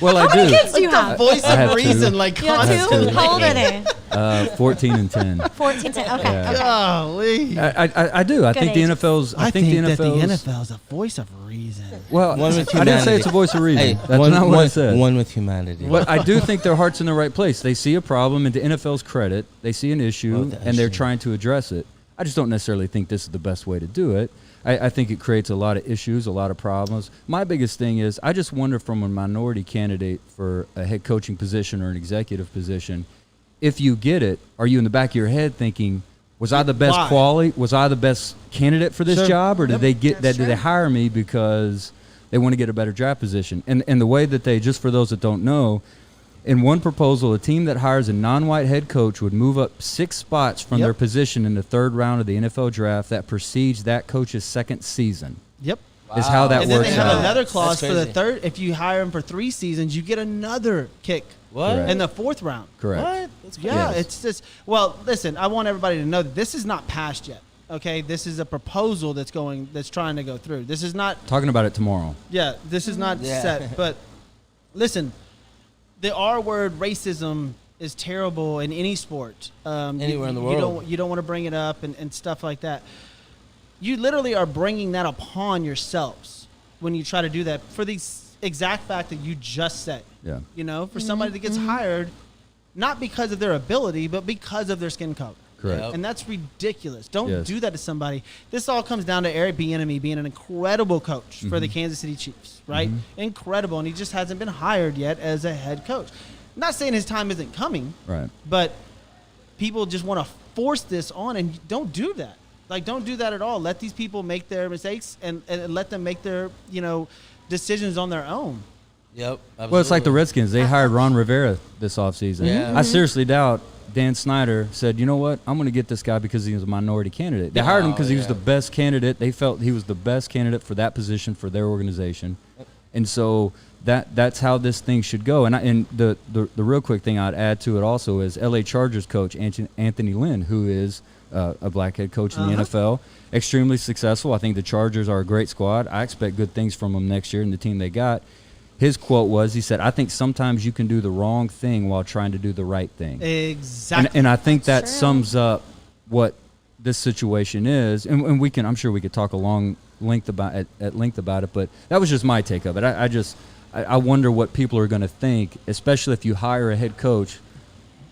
Well, I How many do. kids do you The have? voice I have of reason, two. like You have two? constantly. How old are they? 14 and 10. 14, 10. Okay. Yeah. Okay. Golly. I do. I Good think the ages. NFL's. I think that the NFL's NFL is a voice of reason. Well, One with I didn't say humanity. it's a voice of reason. Hey, That's one, not what one, I said. One with humanity. But I do think their heart's in the right place. They see a problem, and to NFL's credit, they see an issue, the and they're issue. trying to address it. I just don't necessarily think this is the best way to do it. I think it creates a lot of issues, a lot of problems. My biggest thing is I just wonder from a minority candidate for a head coaching position or an executive position, if you get it, are you in the back of your head thinking, was I the best Why? quality? Was I the best candidate for this Sure. job, or did Yep, they get that? that's Did they true. hire me because they want to get a better draft position? And the way that they, just for those that don't know, in one proposal, a team that hires a non-white head coach would move up 6 spots from Yep. their position in the 3rd round of the NFL draft that precedes that coach's 2nd season. Yep. Is how that And then works they have out. another clause That's for the crazy. third. If you hire him for 3 seasons, you get another kick What? Correct. in the 4th round. Correct. What? That's crazy. Yeah, Yes. it's just, well, listen, I want everybody to know that this is not passed yet. Okay, this is a proposal that's trying to go through. This is not, Talking about it tomorrow. yeah, this is not Yeah. set. But listen, the R word racism is terrible in any sport. Anywhere in the You world. don't want to bring it up and stuff like that. You literally are bringing that upon yourselves when you try to do that for the exact fact that you just said. Yeah. You know, for somebody that gets hired, not because of their ability, but because of their skin color. Correct. Yep. And that's ridiculous. Don't Yes. do that to somebody. This all comes down to Eric Bieniemy being an incredible coach for the Kansas City Chiefs, right? Incredible, and he just hasn't been hired yet as a head coach. I'm not saying his time isn't coming, Right. but people just want to force this on, and don't do that. Like, don't do that at all. Let these people make their mistakes and let them make their, decisions on their own. Yep. Well, it's like the absolutely. Redskins. They hired Ron Rivera this offseason. Yeah. I seriously doubt Dan Snyder said, you know what, I'm going to get this guy because he was a minority candidate. They hired him because he was yeah. the best candidate. They felt he was the best candidate for that position for their organization. And so that's how this thing should go. And the real quick thing I'd add to it also is LA Chargers coach Anthony Lynn, who is a black head coach in the NFL, extremely successful. I think the Chargers are a great squad. I expect good things from them next year and the team they got. His quote was, he said, I think sometimes you can do the wrong thing while trying to do the right thing. Exactly. And I think that True. sums up what this situation is. And we can, I'm sure we could talk at length about it, but that was just my take of it. I wonder what people are going to think, especially if you hire a head coach.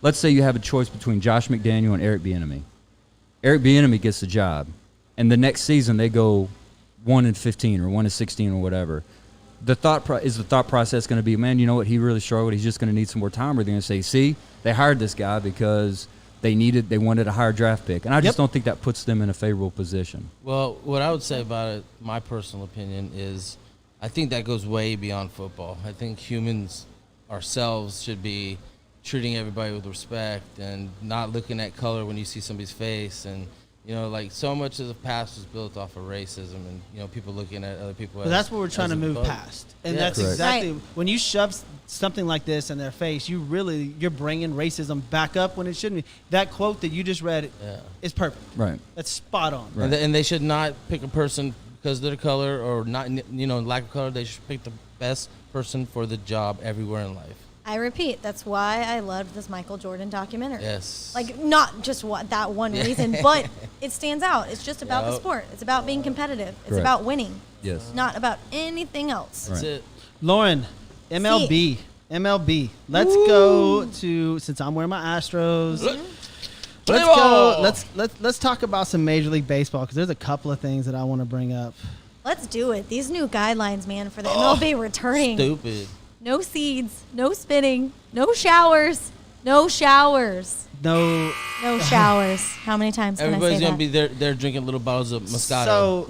Let's say you have a choice between Josh McDaniel and Eric Bieniemy. Eric Bieniemy gets the job, and the next season they go 1-15 or 1-16 or whatever. The thought process going to be, man, you know what? He really struggled. He's just going to need some more time. Or they're going to say, see, they hired this guy because they wanted a higher draft pick, and I just Yep. don't think that puts them in a favorable position. Well, what I would say about it, my personal opinion, is I think that goes way beyond football. I think humans ourselves should be treating everybody with respect and not looking at color when you see somebody's face. And, like so much of the past was built off of racism and, people looking at other people But that's what we're trying to move above. past. And Yeah. that's Correct. exactly Right. when you shove something like this in their face, you're bringing racism back up when it shouldn't be. That quote that you just read Yeah. is perfect. Right. That's spot on. Right. And they should not pick a person because of their color or not, lack of color. They should pick the best person for the job everywhere in life. I repeat, that's why I loved this Michael Jordan documentary. Yes. Like, not just that one reason, but it stands out. It's just about the Yep. sport. It's about being competitive. It's Correct. about winning. Yes. Not about anything else. That's Right. it. Lauren, MLB. MLB. Let's go to, since I'm wearing my Astros. Play Let's go. ball. Let's talk about some Major League Baseball because there's a couple of things that I want to bring up. Let's do it. These new guidelines, man, for the MLB returning. Stupid. No seeds, no spinning, no showers, no showers, No. no showers. How many times can Everybody's I say gonna that? be there drinking little bottles of Moscato. So,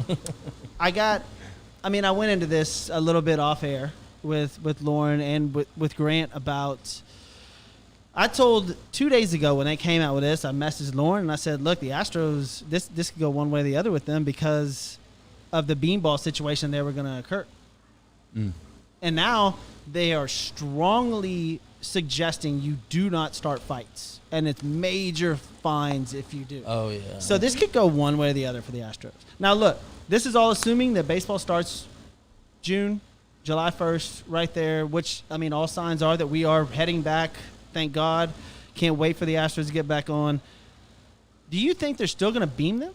I went into this a little bit off air with Lauren and with Grant about. I told 2 days ago when they came out with this, I messaged Lauren and I said, "Look, the Astros, this could go one way or the other with them because of the beanball situation that were going to occur." And now they are strongly suggesting you do not start fights, and it's major fines if you do. Oh yeah. So this could go one way or the other for the Astros. Now, look, this is all assuming that baseball starts June, July 1st, right there, which, I mean, all signs are that we are heading back. Thank God. Can't wait for the Astros to get back on. Do you think they're still going to beam them?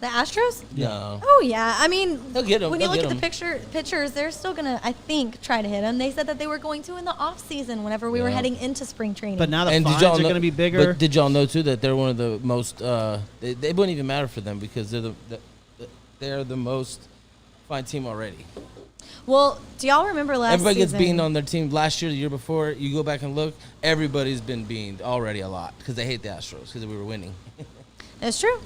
The Astros? No. Oh yeah, I mean, They'll get 'em. when you They'll look at get the 'em. pictures, they're still gonna, I think, try to hit them. They said that they were going to in the off season whenever we were Yeah. heading into spring training. But now the And fines did y'all are know, going to be bigger. But did y'all know too that they're one of the most? They wouldn't even matter for them because they're the most fine team already. well, do y'all remember last Everybody gets season? beaned on their team last year, the year before. You go back and look, everybody's been beaned already a lot because they hate the Astros because we were winning. That's true.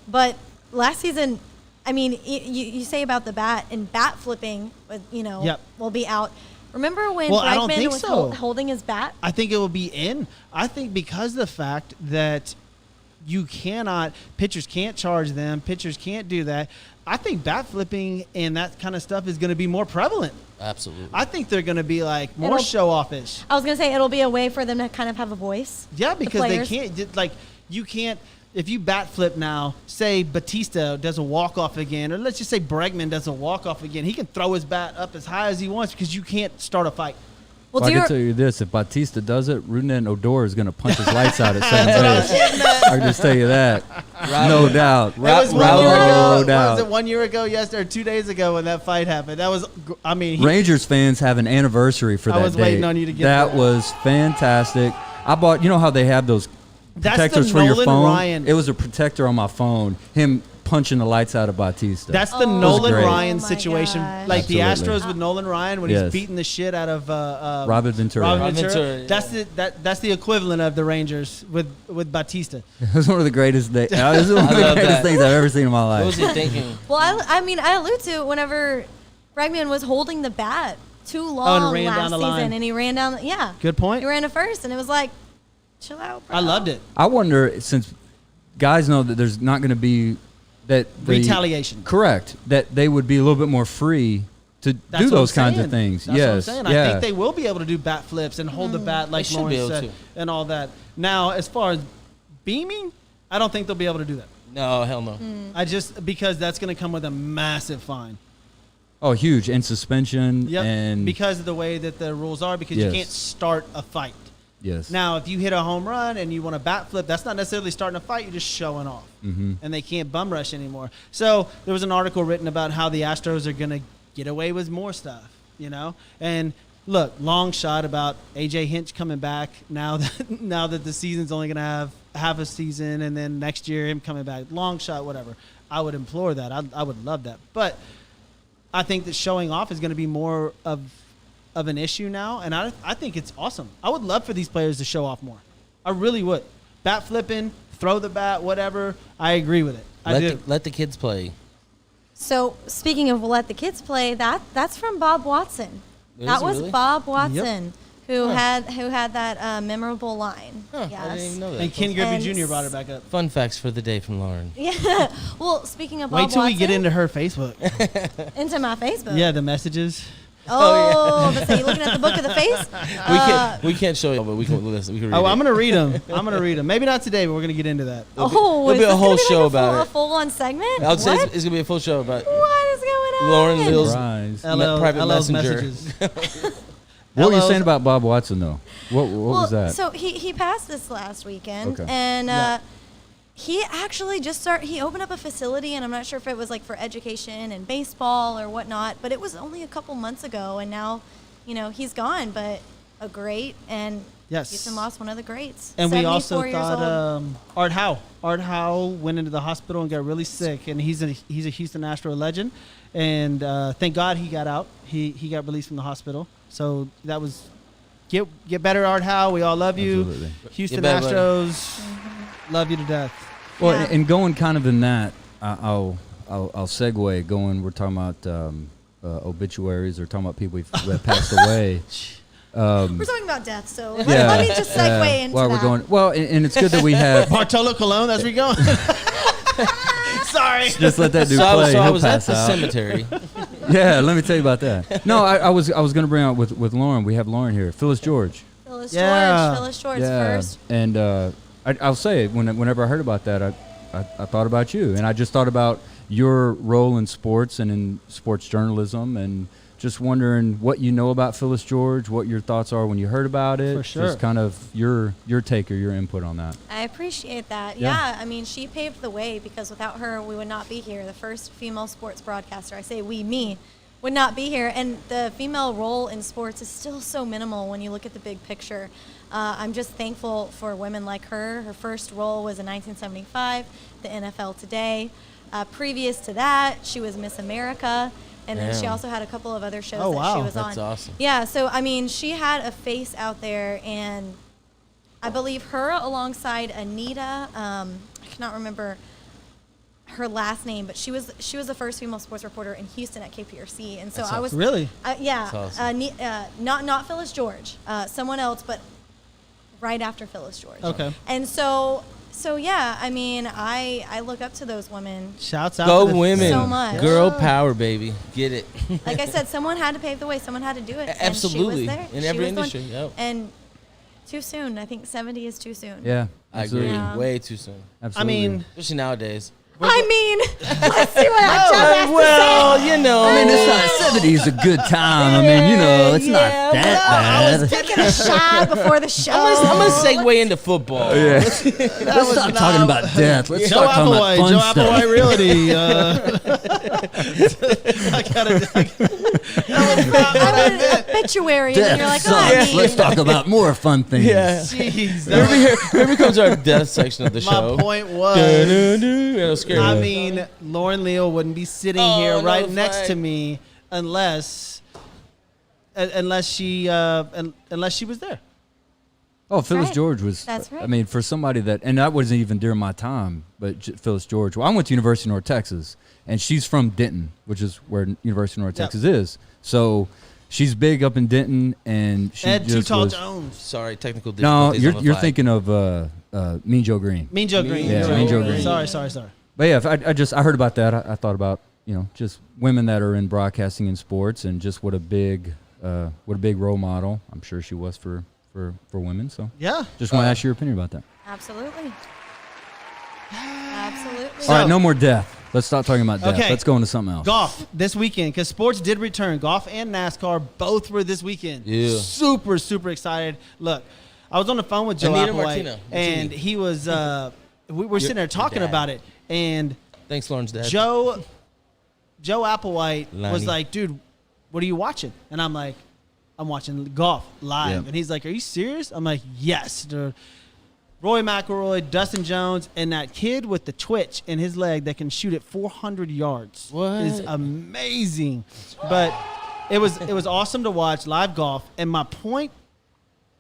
But last season, I mean, you say about the bat and bat flipping, Yep. will be out. Remember when Well, I don't Bregman think was so. holding his bat? I think it will be in. I think because of the fact that pitchers can't charge them, pitchers can't do that. I think bat flipping and that kind of stuff is going to be more prevalent. Absolutely. I think they're going to be like more It'll- show offish. I was gonna say it'll be a way for them to kind of have a voice. Yeah, the because they players. can't you can't. If you bat flip now, say Batista does a walk off again, or let's just say Bregman does a walk off again, he can throw his bat up as high as he wants because you can't start a fight. Well, Well, I do can you tell you this: if Batista does it, Rougned Odor is going to punch his lights out at second base. I can just tell you that, no doubt. It was 1 Raul- year ago. no doubt. Was it 1 year ago? Yes, or 2 days ago when that fight happened. That was, I mean, Rangers fans have an anniversary for I that was day. waiting on you to get that. that. Was fantastic. I bought. You know how they have those That's protectors the for your Nolan phone? Ryan. It was a protector on my phone. Him punching the lights out of Batista. That's the Oh, Nolan great. Ryan my situation, gosh. like the Absolutely. Astros with Nolan Ryan when Yes. he's beating the shit out of Robert Ventura. Robert Ventura. Ventura, That's that's the equivalent of the Rangers with Batista. It was one of the greatest. It was one of the love greatest that. things I've ever seen in my What life. was he thinking? Well, I mean, I allude to whenever Bregman was holding the bat too and long ran last down the season, line. and he ran down. Yeah, Good point. he ran to first, and it was like, chill out, bro. I loved it. I wonder, since guys know that there's not going to be that Retaliation. Correct. That they would be a little bit more free to That's do what those I'm kinds saying. of things. That's yes. what I'm saying. Yeah. I think they will be able to do bat flips and hold the bat like should be Lawrence able said to. and all that. Now, as far as beaming, I don't think they'll be able to do that. No, hell no. I just because that's going to come with a massive fine. Oh, huge. And suspension. Yep. And because of the way that the rules are, because Yes. you can't start a fight. yes. Now, if you hit a home run and you want a bat flip, that's not necessarily starting a fight. You're just showing off. Mm-hmm. And they can't bum rush anymore. So there was an article written about how the Astros are going to get away with more stuff, And look, long shot about A.J. Hinch coming back now that the season's only going to have half a season, and then next year him coming back. Long shot, whatever. I would implore that. I would love that. But I think that showing off is going to be more of an issue now, and I think it's awesome. I would love for these players to show off more. I really would. Bat flipping, throw the bat, whatever. I agree with it. I do. Let the kids play. So speaking of let the kids play, that's from Bob Watson. Is That it was really? Bob Watson who Huh. had that memorable line. Huh, Yes. I didn't even know that. And Ken Griffey And Jr. brought it back up. Fun facts for the day from Lauren. Yeah. Well, speaking of Bob Wait till Watson, we get into her Facebook. into my Facebook. Yeah, the messages. Oh, but so you looking at the book of the face? We can't show you, but we can listen. We can read Oh, it. I'm gonna read them. Maybe not today, but we're gonna get into that. Oh, There'll is be a this whole gonna be show like about a it. full-on segment? I would say What? it's gonna be a full show about What is going on? Lauren Lil's Surprise. private LL's messenger. messages. What were you LL's saying about Bob Watson, though? What was that? So he passed this last weekend, Okay. and Yeah. he actually he opened up a facility, and I'm not sure if it was like for education and baseball or whatnot, but it was only a couple months ago, and now, he's gone, but a great, and Yes. Houston lost one of the greats. And we 74 also years thought old. Art Howe. Art Howe went into the hospital and got really sick, and he's a Houston Astro legend. And thank God he got out. He got released from the hospital. So that was get better, Art Howe. We all love you. Absolutely. Houston Get better, buddy. Astros love you to death. Well, Yeah. and going kind of in that, I'll segue. We're talking about obituaries or talking about people who have passed away. We're talking about death, so Yeah, let me just segue into while we're that. going. Well, and it's good that we have. Bartolo Colon, that's where you going. Sorry. Just let that dude So play. I He'll was at pass the out. cemetery. Yeah, let me tell you about that. No, I was going to bring out with Lauren. We have Lauren here, Phyllis George. Phyllis Yeah. George first. And I'll say whenever I heard about that, I thought about you, and I just thought about your role in sports and in sports journalism, and just wondering what you know about Phyllis George, what your thoughts are when you heard about it. For sure. Just kind of your take or your input on that. I appreciate that. Yeah. Yeah, I mean, she paved the way because without her, we would not be here. The first female sports broadcaster, I say we, me, would not be here. And the female role in sports is still so minimal when you look at the big picture. I'm just thankful for women like her. Her first role was in 1975, the NFL Today. Previous to that, she was Miss America. And then she Damn. also had a couple of other shows Oh, that wow. she was on. That's awesome. Yeah, so I mean, she had a face out there, and I believe her alongside Anita. I cannot remember her last name, but she was the first female sports reporter in Houston at KPRC, and so That's I was Really? yeah, That's awesome. not Phyllis George, someone else, but right after Phyllis George. Okay. And so yeah, I mean, I look up to those women. Shouts out Go to the women. So much. Girl power, baby. Get it. Like I said, someone had to pave the way. Someone had to do it. Absolutely. And she was there. In She every was the one. industry, yep. And too soon. I think 70 is too soon. Yeah, I agree. absolutely. Yeah. Way too soon. I Absolutely. mean, Especially nowadays. I mean, let's see what Jeff has to Well, you know. I mean, it's not 70 is a good time. I mean, you know, it's not Yeah, that bad. say. Taking a shot before the show. I'm gonna segue into football. Let's stop talking about death. Let's Joe start talking Applewhite, about fun Joe stuff. Applewhite Realty. I gotta. I mean, an obituary, and Death you're like, sucks. oh, I mean, Let's talk about more fun things. Yeah. Jeez, Here becomes our death section of the my show. point was. It'll scare I you. mean, Lauren Leal wouldn't be sitting Oh, here another right next flag. to me unless she was there. Oh, Phyllis right. George was. That's right. I mean, for somebody that, and that wasn't even during my time, but Phyllis George. Well, I went to University of North Texas, and she's from Denton, which is where University of North Yep. Texas is. So she's big up in Denton, and she Ed Too just Tall was. Jones. Sorry, technical No, difficulties. you're on the you're flag. thinking of Mean Joe Green. Mean Joe Green. Yeah, You're Mean Joe right. Green. Sorry. But yeah, I heard about that. I thought about just women that are in broadcasting and sports, and just what a big role model I'm sure she was for women. So Yeah. just want to ask your opinion about that. absolutely. Absolutely. All right, no more death. Let's stop talking about death. Okay. Let's go into something else. Golf this weekend, because sports did return. Golf and NASCAR both were this weekend. Yeah. Super excited. Look, I was on the phone with Joe Anita Applewhite, Martino, and Martini. he was. We were sitting there talking dad. about it, and Thanks, Lauren's dad. Joe Applewhite was Lonnie. like, "Dude, what are you watching?" And I'm like, "I'm watching golf live." Yeah. And he's like, "Are you serious?" I'm like, "Yes, dude." Roy McIlroy, Dustin Jones, and that kid with the twitch in his leg that can shoot it 400 yards What? is amazing. But it was awesome to watch live golf. And my point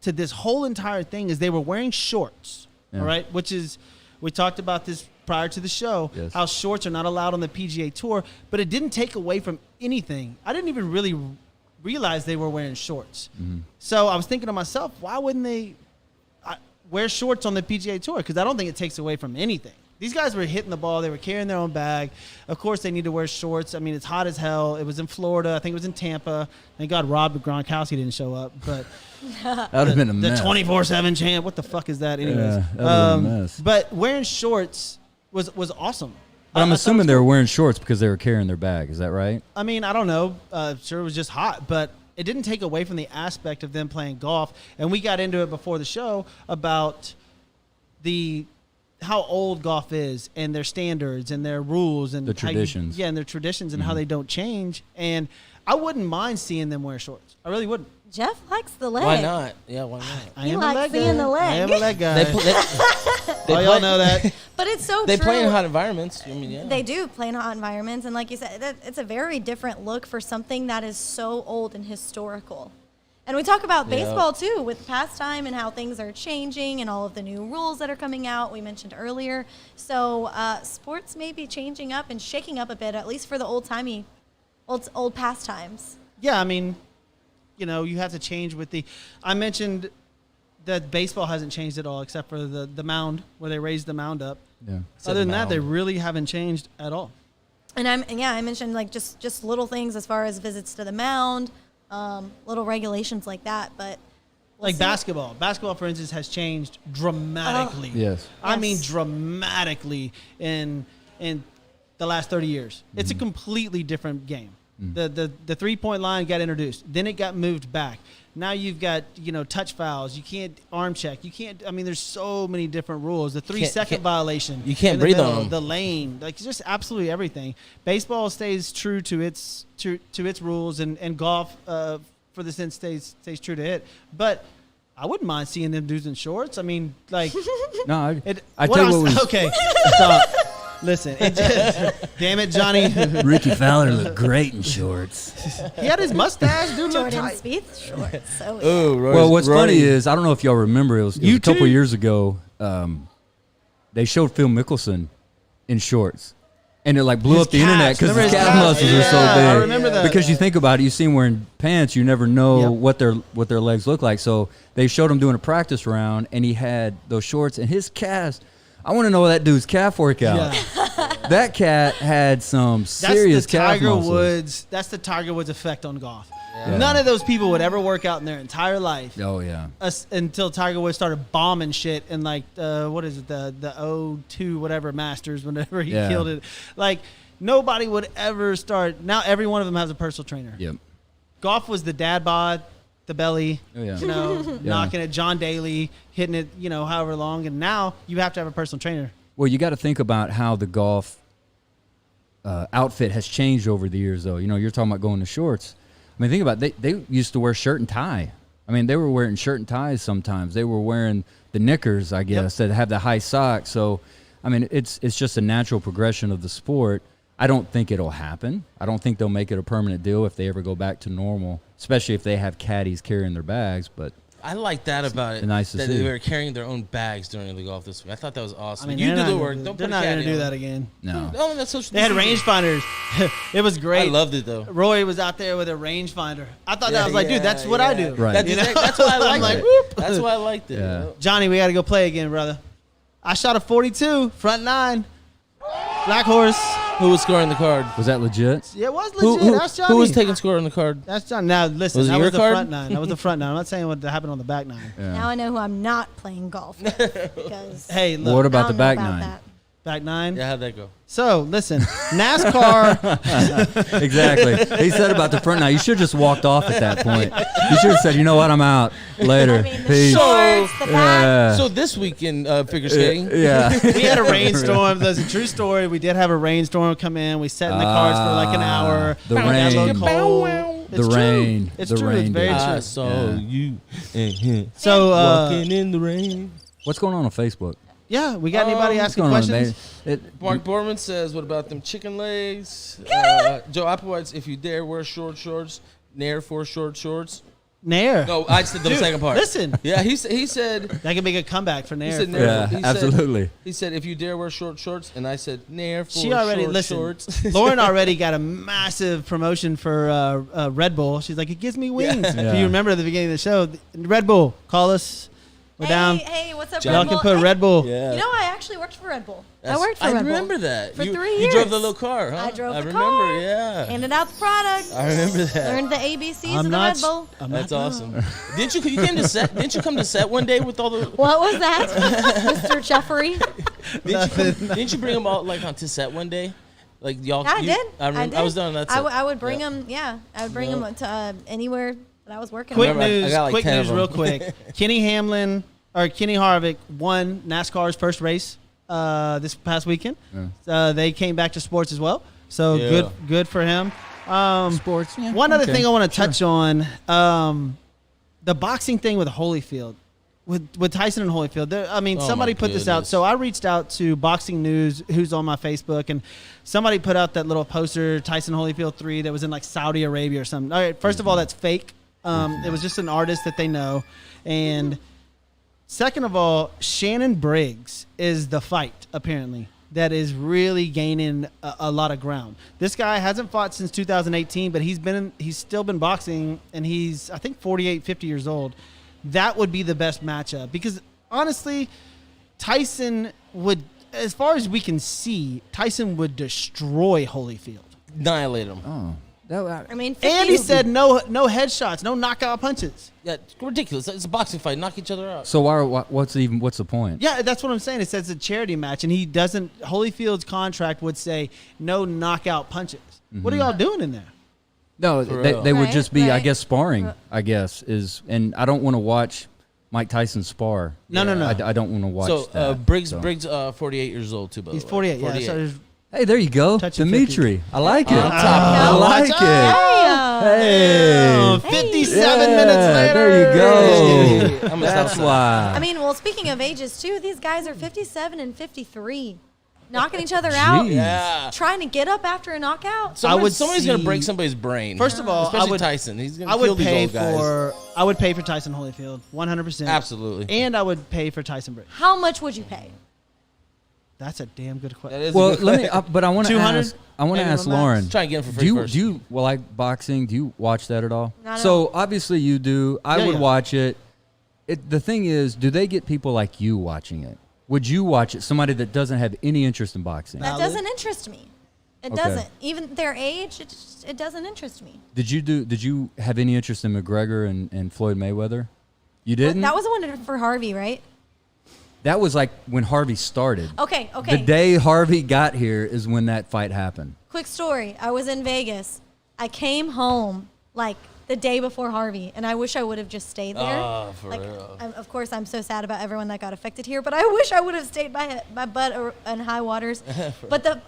to this whole entire thing is they were wearing shorts, Yeah. all right? Which is, we talked about this prior to the show, Yes. how shorts are not allowed on the PGA Tour, but it didn't take away from anything. I didn't even really realize they were wearing shorts. So I was thinking to myself, why wouldn't they wear shorts on the PGA Tour? Because I don't think it takes away from anything. These guys were hitting the ball. They were carrying their own bag. Of course, they need to wear shorts. I mean, it's hot as hell. It was in Florida. I think it was in Tampa. Thank God Rob Gronkowski didn't show up. But That would have been a the mess. 24/7 champ, what the fuck is that anyways? Yeah, that would've been a mess. But wearing shorts was awesome. But I'm I thought it assuming was they were cool. wearing shorts because they were carrying their bag. Is that right? I mean, I don't know. Sure, it was just hot, but it didn't take away from the aspect of them playing golf. And we got into it before the show about how old golf is and their standards and their rules and The how you- traditions. and their traditions and how they don't change. And I wouldn't mind seeing them wear shorts. I really wouldn't. Jeff likes the leg. Why not? Yeah, why not? I He am likes a leg seeing guy. the leg. I am a leg guy. They, play, they, Oh, y'all know that. But it's so they true. play in hot environments. I mean, yeah. They do play in hot environments, and like you said, it's a very different look for something that is so old and historical. And we talk about Yeah. baseball too, with pastime and how things are changing and all of the new rules that are coming out. We mentioned earlier, so sports may be changing up and shaking up a bit, at least for the old pastimes. Yeah, I mean, you have to change with I mentioned that baseball hasn't changed at all except for the mound where they raised the mound up. Yeah. Other than that, mound. they really haven't changed at all. And I mentioned like just little things as far as visits to the mound, little regulations like that, but we'll Like see. basketball. Basketball, for instance, has changed dramatically. Yes. I mean, Yes. dramatically in the the last 30 years. It's a completely different game. The 3-point line got introduced. Then it got moved back. Now you've got, touch fouls. You can't arm check. You can't. I mean, there's so many different rules. The 3-second violation. You can't in the breathe on middle, them. The lane, like just absolutely everything. Baseball stays true to its rules, and golf, for this instance, stays true to it. But I wouldn't mind seeing them dudes in shorts. I mean, like, No, I what tell you else- what was okay. Stop. Listen, damn it, Johnny. Ricky Fowler looked great in shorts. He had his mustache, dude. Looked Jordan tight. Spieth shorts. So Oh, Well, what's funny is I don't know if y'all remember it was a couple too. years ago. They showed Phil Mickelson in shorts, and it like blew His up the internet calves. because Remember his his calf calves? muscles are so Yeah, big. I remember that. Because you think about it, you see him wearing pants, you never know Yep. what their legs look like. So they showed him doing a practice round, and he had those shorts, and his calves. I want to know that dude's calf workout. Yeah. That cat had some serious That's the calf Tiger muscles. Woods. That's the Tiger Woods effect on golf. Yeah. None of those people would ever work out in their entire life Oh yeah. until Tiger Woods started bombing shit in like what is it, the 02 whatever Masters, whenever he Yeah. killed it. Like nobody would ever start. Now every one of them has a personal trainer. Yep. Golf was the dad bod, the belly, Oh, yeah. knocking it, John Daly hitting it, however long, and now you have to have a personal trainer. Well, you got to think about how the golf outfit has changed over the years, though. You're talking about going to shorts. I mean, think about it. They used to wear shirt and tie. I mean, they were wearing shirt and ties sometimes. They were wearing the knickers, I guess, that have the high socks. So, I mean, it's just a natural progression of the sport. I don't think it'll happen. I don't think they'll make it a permanent deal if they ever go back to normal, especially if they have caddies carrying their bags. But I like that about it. Nice to that see. they were carrying their own bags during the golf this week. I thought that was awesome. I mean, You they're do not the gonna- work. Don't They're put a not going caddy to do on. that again. no. No, that's social. They had rangefinders. It was great. I loved it though. Roy was out there with a rangefinder. I thought that Yeah, was like, dude, that's what I do. Right. That's, You know? that's why I I'm liked like, it. whoop. That's why I liked it. Yeah. Johnny, we got to go play again, brother. I shot a 42, front 9. Black horse. Who was scoring the card? Was that legit? Yeah, it was Who, legit. That's Johnny. who was taking score on the card? That's Johnny. Now, listen, Was it that your was the card? front 9. That was the front 9. I'm not saying what happened on the back 9. Yeah. now I know who I'm not playing golf with because Hey, look, What I about don't the know back about 9? that. back 9. Yeah, how'd that go? So, listen, NASCAR. Exactly. He said about the front. Now you should have just walked off at that point. You should have said, "You know what? I'm out later." I mean, the Peace. shorts, the back. Yeah. So this week in figure skating, Yeah. We had a rainstorm. That's a true story. We did have a rainstorm come in. We sat in the cars for like an hour. The It got a little rain. cold. The It's true. rain. It's The true. rain It's very did. I true. saw Yeah. you in here So, walking in the rain. What's going on Facebook? yeah, we got anybody What's asking going on, questions? man? Mark Borman says, "What about them chicken legs?" Joe Applewhite's, "If you dare wear short shorts, nair for short shorts." Nair. No, I said the Dude, second part. listen. Yeah, he said. That could make a comeback for He Nair. said Nair. Yeah, He said- absolutely. He said, "If you dare wear short shorts," and I said, "Nair for She already short listen. shorts." Lauren already got a massive promotion for Red Bull. She's like, it gives me wings. Yeah. If you remember at the beginning of the show, Red Bull, call us. We're down. Hey, what's up, Y'all Y'all Red can Bull? put Hey, Red Bull. Yeah. You know, I actually worked for Red Bull. I That's- worked for Red Bull. remember that. For you, 3 You years. drove the little car, huh? I drove the remember, car. yeah. Handed out the product. I remember that. Learned the ABCs I'm of the not. Red Bull. I'm That's not awesome. Didn't you came to set? Didn't you come to set one day with all the? What was that, Mr. Jeffrey? Didn't you bring them all like onto set one day? Like y'all. Yeah, I you- did. I did. was done. That's I would bring Yeah. them. Yeah, I would bring Yeah. them to anywhere that I was working. Quick Remember, I news, got like quick 10 of news, real them. quick. Kenny Harvick won NASCAR's first race this past weekend. They came back to sports as well, so Yeah. good for him. Sports. Yeah. One other Okay. thing I want to touch on, the boxing thing with Holyfield, with Tyson and Holyfield. I mean, Oh, somebody my put this out. goodness. So I reached out to Boxing News, who's on my Facebook, and somebody put out that little poster, Tyson Holyfield 3, that was in like Saudi Arabia or something. All right, first of all, that's fake. It was just an artist that they know. And second of all, Shannon Briggs is the fight, apparently, that is really gaining a lot of ground. This guy hasn't fought since 2018, but he's still been boxing, and he's, I think, 48, 50 years old. That would be the best matchup because, honestly, Tyson would, as far as we can see, Tyson would destroy Holyfield. Annihilate them. Oh, I mean, 50 And he said no headshots, no knockout punches. Yeah, it's ridiculous. It's a boxing fight. Knock each other out. So what's the point? Yeah, that's what I'm saying. It says it's a charity match, and he doesn't. Holyfield's contract would say no knockout punches. What are y'all doing in there? No, For they, real. they would Right, just be, I right. guess, sparring. I guess and I don't want to watch Mike Tyson spar. No. I don't want to watch So that. Briggs, so. 48 years old too. By He's the way. 48. Yeah. So there's- Hey, there you go, Touching Dimitri. I like it. top. I like it. Oh, Hey, 57 minutes later. there you go. I'm gonna That's stop. why. I mean, well, speaking of ages too, these guys are 57 and 53, knocking each other out, Jeez. Yeah. trying to get up after a knockout. Somebody's gonna see- break somebody's brain. First of all, especially I would Tyson. He's gonna I kill would these pay old guys. for Tyson Holyfield 100%. Absolutely. And I would pay for Tyson Briggs. How much would you pay? That's a damn good question. That is a Well, good- let me. But I want to 200? ask. I want to Maybe ask on max? Lauren. Try and get him for free Do you first. do you like boxing? Do you watch that at all? Not at so all. obviously you do. I Yeah, would yeah. watch it. The thing is, do they get people like you watching it? Would you watch it? Somebody that doesn't have any interest in boxing. That Valid. doesn't interest me. It Okay. doesn't. Even their age, it doesn't interest me. Did you have any interest in McGregor and Floyd Mayweather? You didn't. That was the one for Harvey, right? That was like when Harvey started. Okay. The day Harvey got here is when that fight happened. Quick story. I was in Vegas. I came home like the day before Harvey, and I wish I would have just stayed there. Oh, for like, real. of course, I'm so sad about everyone that got affected here, but I wish I would have stayed my butt in high waters. But the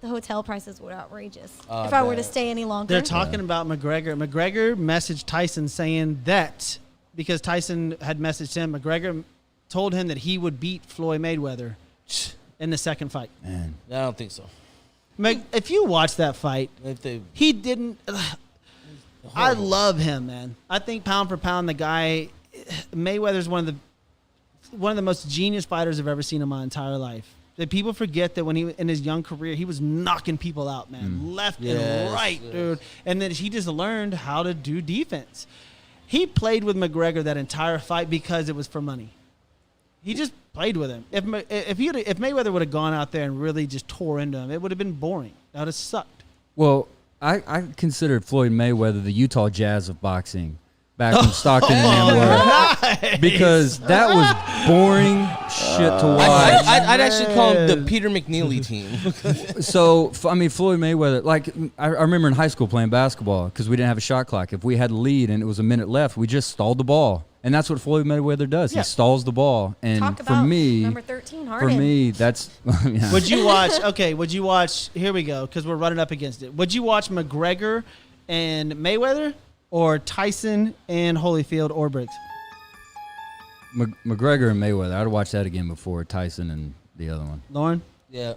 hotel prices were outrageous. Oh, if I were to bet. stay any longer, They're talking about McGregor. McGregor messaged Tyson saying that because Tyson had messaged him, McGregor told him that he would beat Floyd Mayweather in the second fight. Man, I don't think so. If you watch that fight, If they, he didn't. I love him, man. I think pound for pound, the guy Mayweather's one of the most genius fighters I've ever seen in my entire life. That people forget that when he in his young career, he was knocking people out, man, left and Yes, right, yes. dude. And then he just learned how to do defense. He played with McGregor that entire fight because it was for money. He just played with him. If Mayweather would have gone out there and really just tore into him, it would have been boring. That would have sucked. well, I considered Floyd Mayweather the Utah Jazz of boxing back when Stockton and them were, because that was boring shit to watch. I'd actually call him the Peter McNeely team. So, I mean, Floyd Mayweather, like, I remember in high school playing basketball because we didn't have a shot clock. If we had a lead and it was a minute left, we just stalled the ball. And that's what Floyd Mayweather does. Yeah. He stalls the ball. And talk for about me, number 13, Harden. that's, yeah. Would you watch? Okay, would you watch? Here we go, because we're running up against it. Would you watch McGregor and Mayweather, or Tyson and Holyfield or Briggs? McGregor and Mayweather. I'd watch that again before Tyson and the other one. Lauren, Yeah.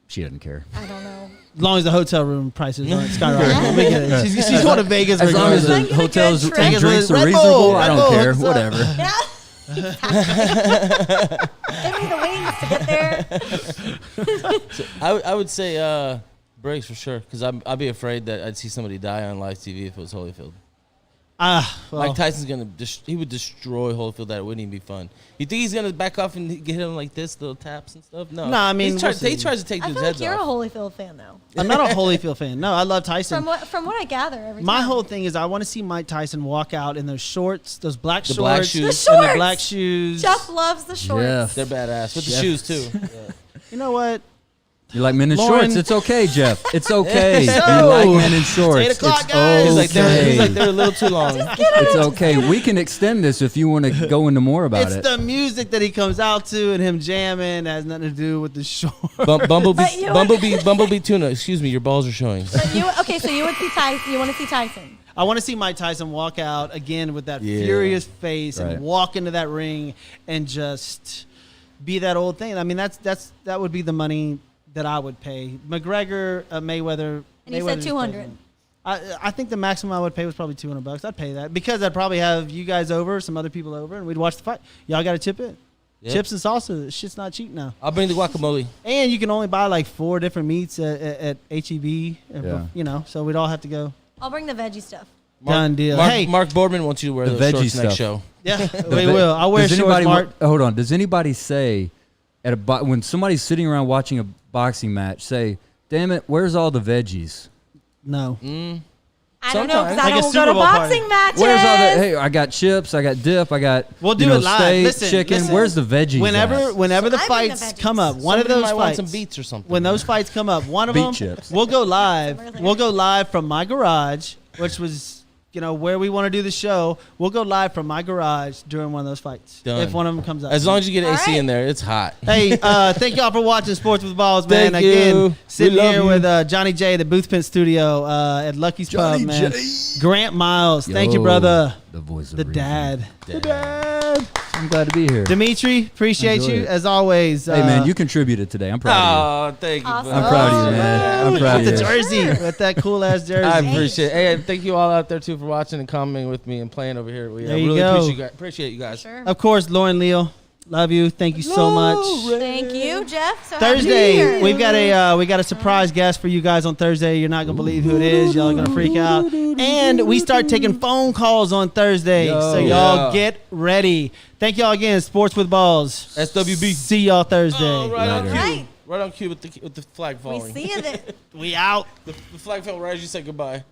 She doesn't care. I don't know. as long as the hotel room prices aren't skyrocketing, we get it. She's going to Vegas. As long as the regardless. Like, get a hotels good and trip. drinks are Red reasonable, Bull, I Red don't Bull, care. what's up? Whatever. Give me the wings to get there. I would say Briggs for sure, because I'd be afraid that I'd see somebody die on live TV if it was Holyfield. Well, Mike Tyson's he would destroy Holyfield. That it wouldn't even be fun. You think he's gonna back off and get him like this, little taps and stuff? No. No, I mean, he we'll tries see. to take I dudes' feel like heads you're a off. Holyfield fan, though. I'm not a Holyfield fan. No, I love Tyson. From what I gather, every My time. whole thing is I want to see Mike Tyson walk out in those shorts, those black The shorts, black shoes. The and the shorts! black shoes. Jeff loves the shorts. Jeff. They're badass with the Jeff. shoes too. Yeah. You know what? You like men in Lauren- shorts? It's okay, Jeff. It's okay. So, you like men in shorts. 8 o'clock, it's guys. okay. He's like they're a little too long. It's okay. We can extend this if you want to go into more about It's it. the music that he comes out to and him jamming that has nothing to do with the shorts. But you- Bumblebee tuna. Excuse me, your balls are showing. So you would see Tyson. You want to see Tyson? I want to see Mike Tyson walk out again with that Yeah. furious face Right. and walk into that ring and just be that old thing. I mean, that would be the money that I would pay. McGregor, Mayweather. And you Mayweather's said 200. I think the maximum I would pay was probably $200. I'd pay that because I'd probably have you guys over, some other people over, and we'd watch the fight. Y'all got to chip in. Yep. Chips and salsa. This shit's not cheap now. I'll bring the guacamole. And you can only buy like 4 different meats at HEB. Yeah. You know, so we'd all have to go. I'll bring the veggie stuff. Done deal. Mark, Hey. Mark Boardman wants you to wear The those veggie shorts stuff. next show. Yeah, we will. I'll wear Does shorts, anybody Mark. hold on? Does anybody say at when somebody's sitting around watching a boxing match, say, "Damn it, where's all the veggies?" No. I don't know because I Like a don't Super go to Bowl party. boxing matches. Where's all the? Hey, I got chips. I got dip. I got. We'll do you know, it live. Steak, Listen, chicken. listen. Where's the veggies? Whenever the I bring the fights veggies. come up, one of Somebody those might want fights, some beets or something. when those fights come up, one of Beet them, chips. we'll go live. Somewhere We'll go live from my garage, which was, where we want to do the show. We'll go live from my garage during one of those fights. Done. If one of them comes up. As long as you get All AC right. in there, it's hot. Hey, thank y'all for watching Sports with Balls, man. Thank you. Again, sitting We love here you. with Johnny J, the Boothpin Studio at Lucky's Pub, man. Grant Miles, thank you, Yo, brother. The voice of The reason. dad. I'm glad to be here. Dimitri, appreciate Enjoy you it. as always. Hey man, you contributed today. I'm proud Oh, thank you. Awesome. of you. bud. I'm proud of you, man. I'm proud with of the you. jersey, with that cool ass jersey. I appreciate it. Hey, and thank you all out there, too, for watching and commenting with me and playing over here. There I you really go. appreciate you guys. Sure. Of course, Lauren Leal, love you. Thank you so much. Thank you, Jeff. So happy to be Thursday, here. we've got a surprise guest for you guys on Thursday. You're not gonna believe who it is. Y'all are gonna freak out. And we start taking phone calls on Thursday, so y'all Yeah. get ready. Thank y'all again. Sports with Balls. SWB. See y'all Thursday. Oh, right on Later. cue. Right. Right on cue with the flag We falling. see you there. We out. The flag fell right as you said goodbye.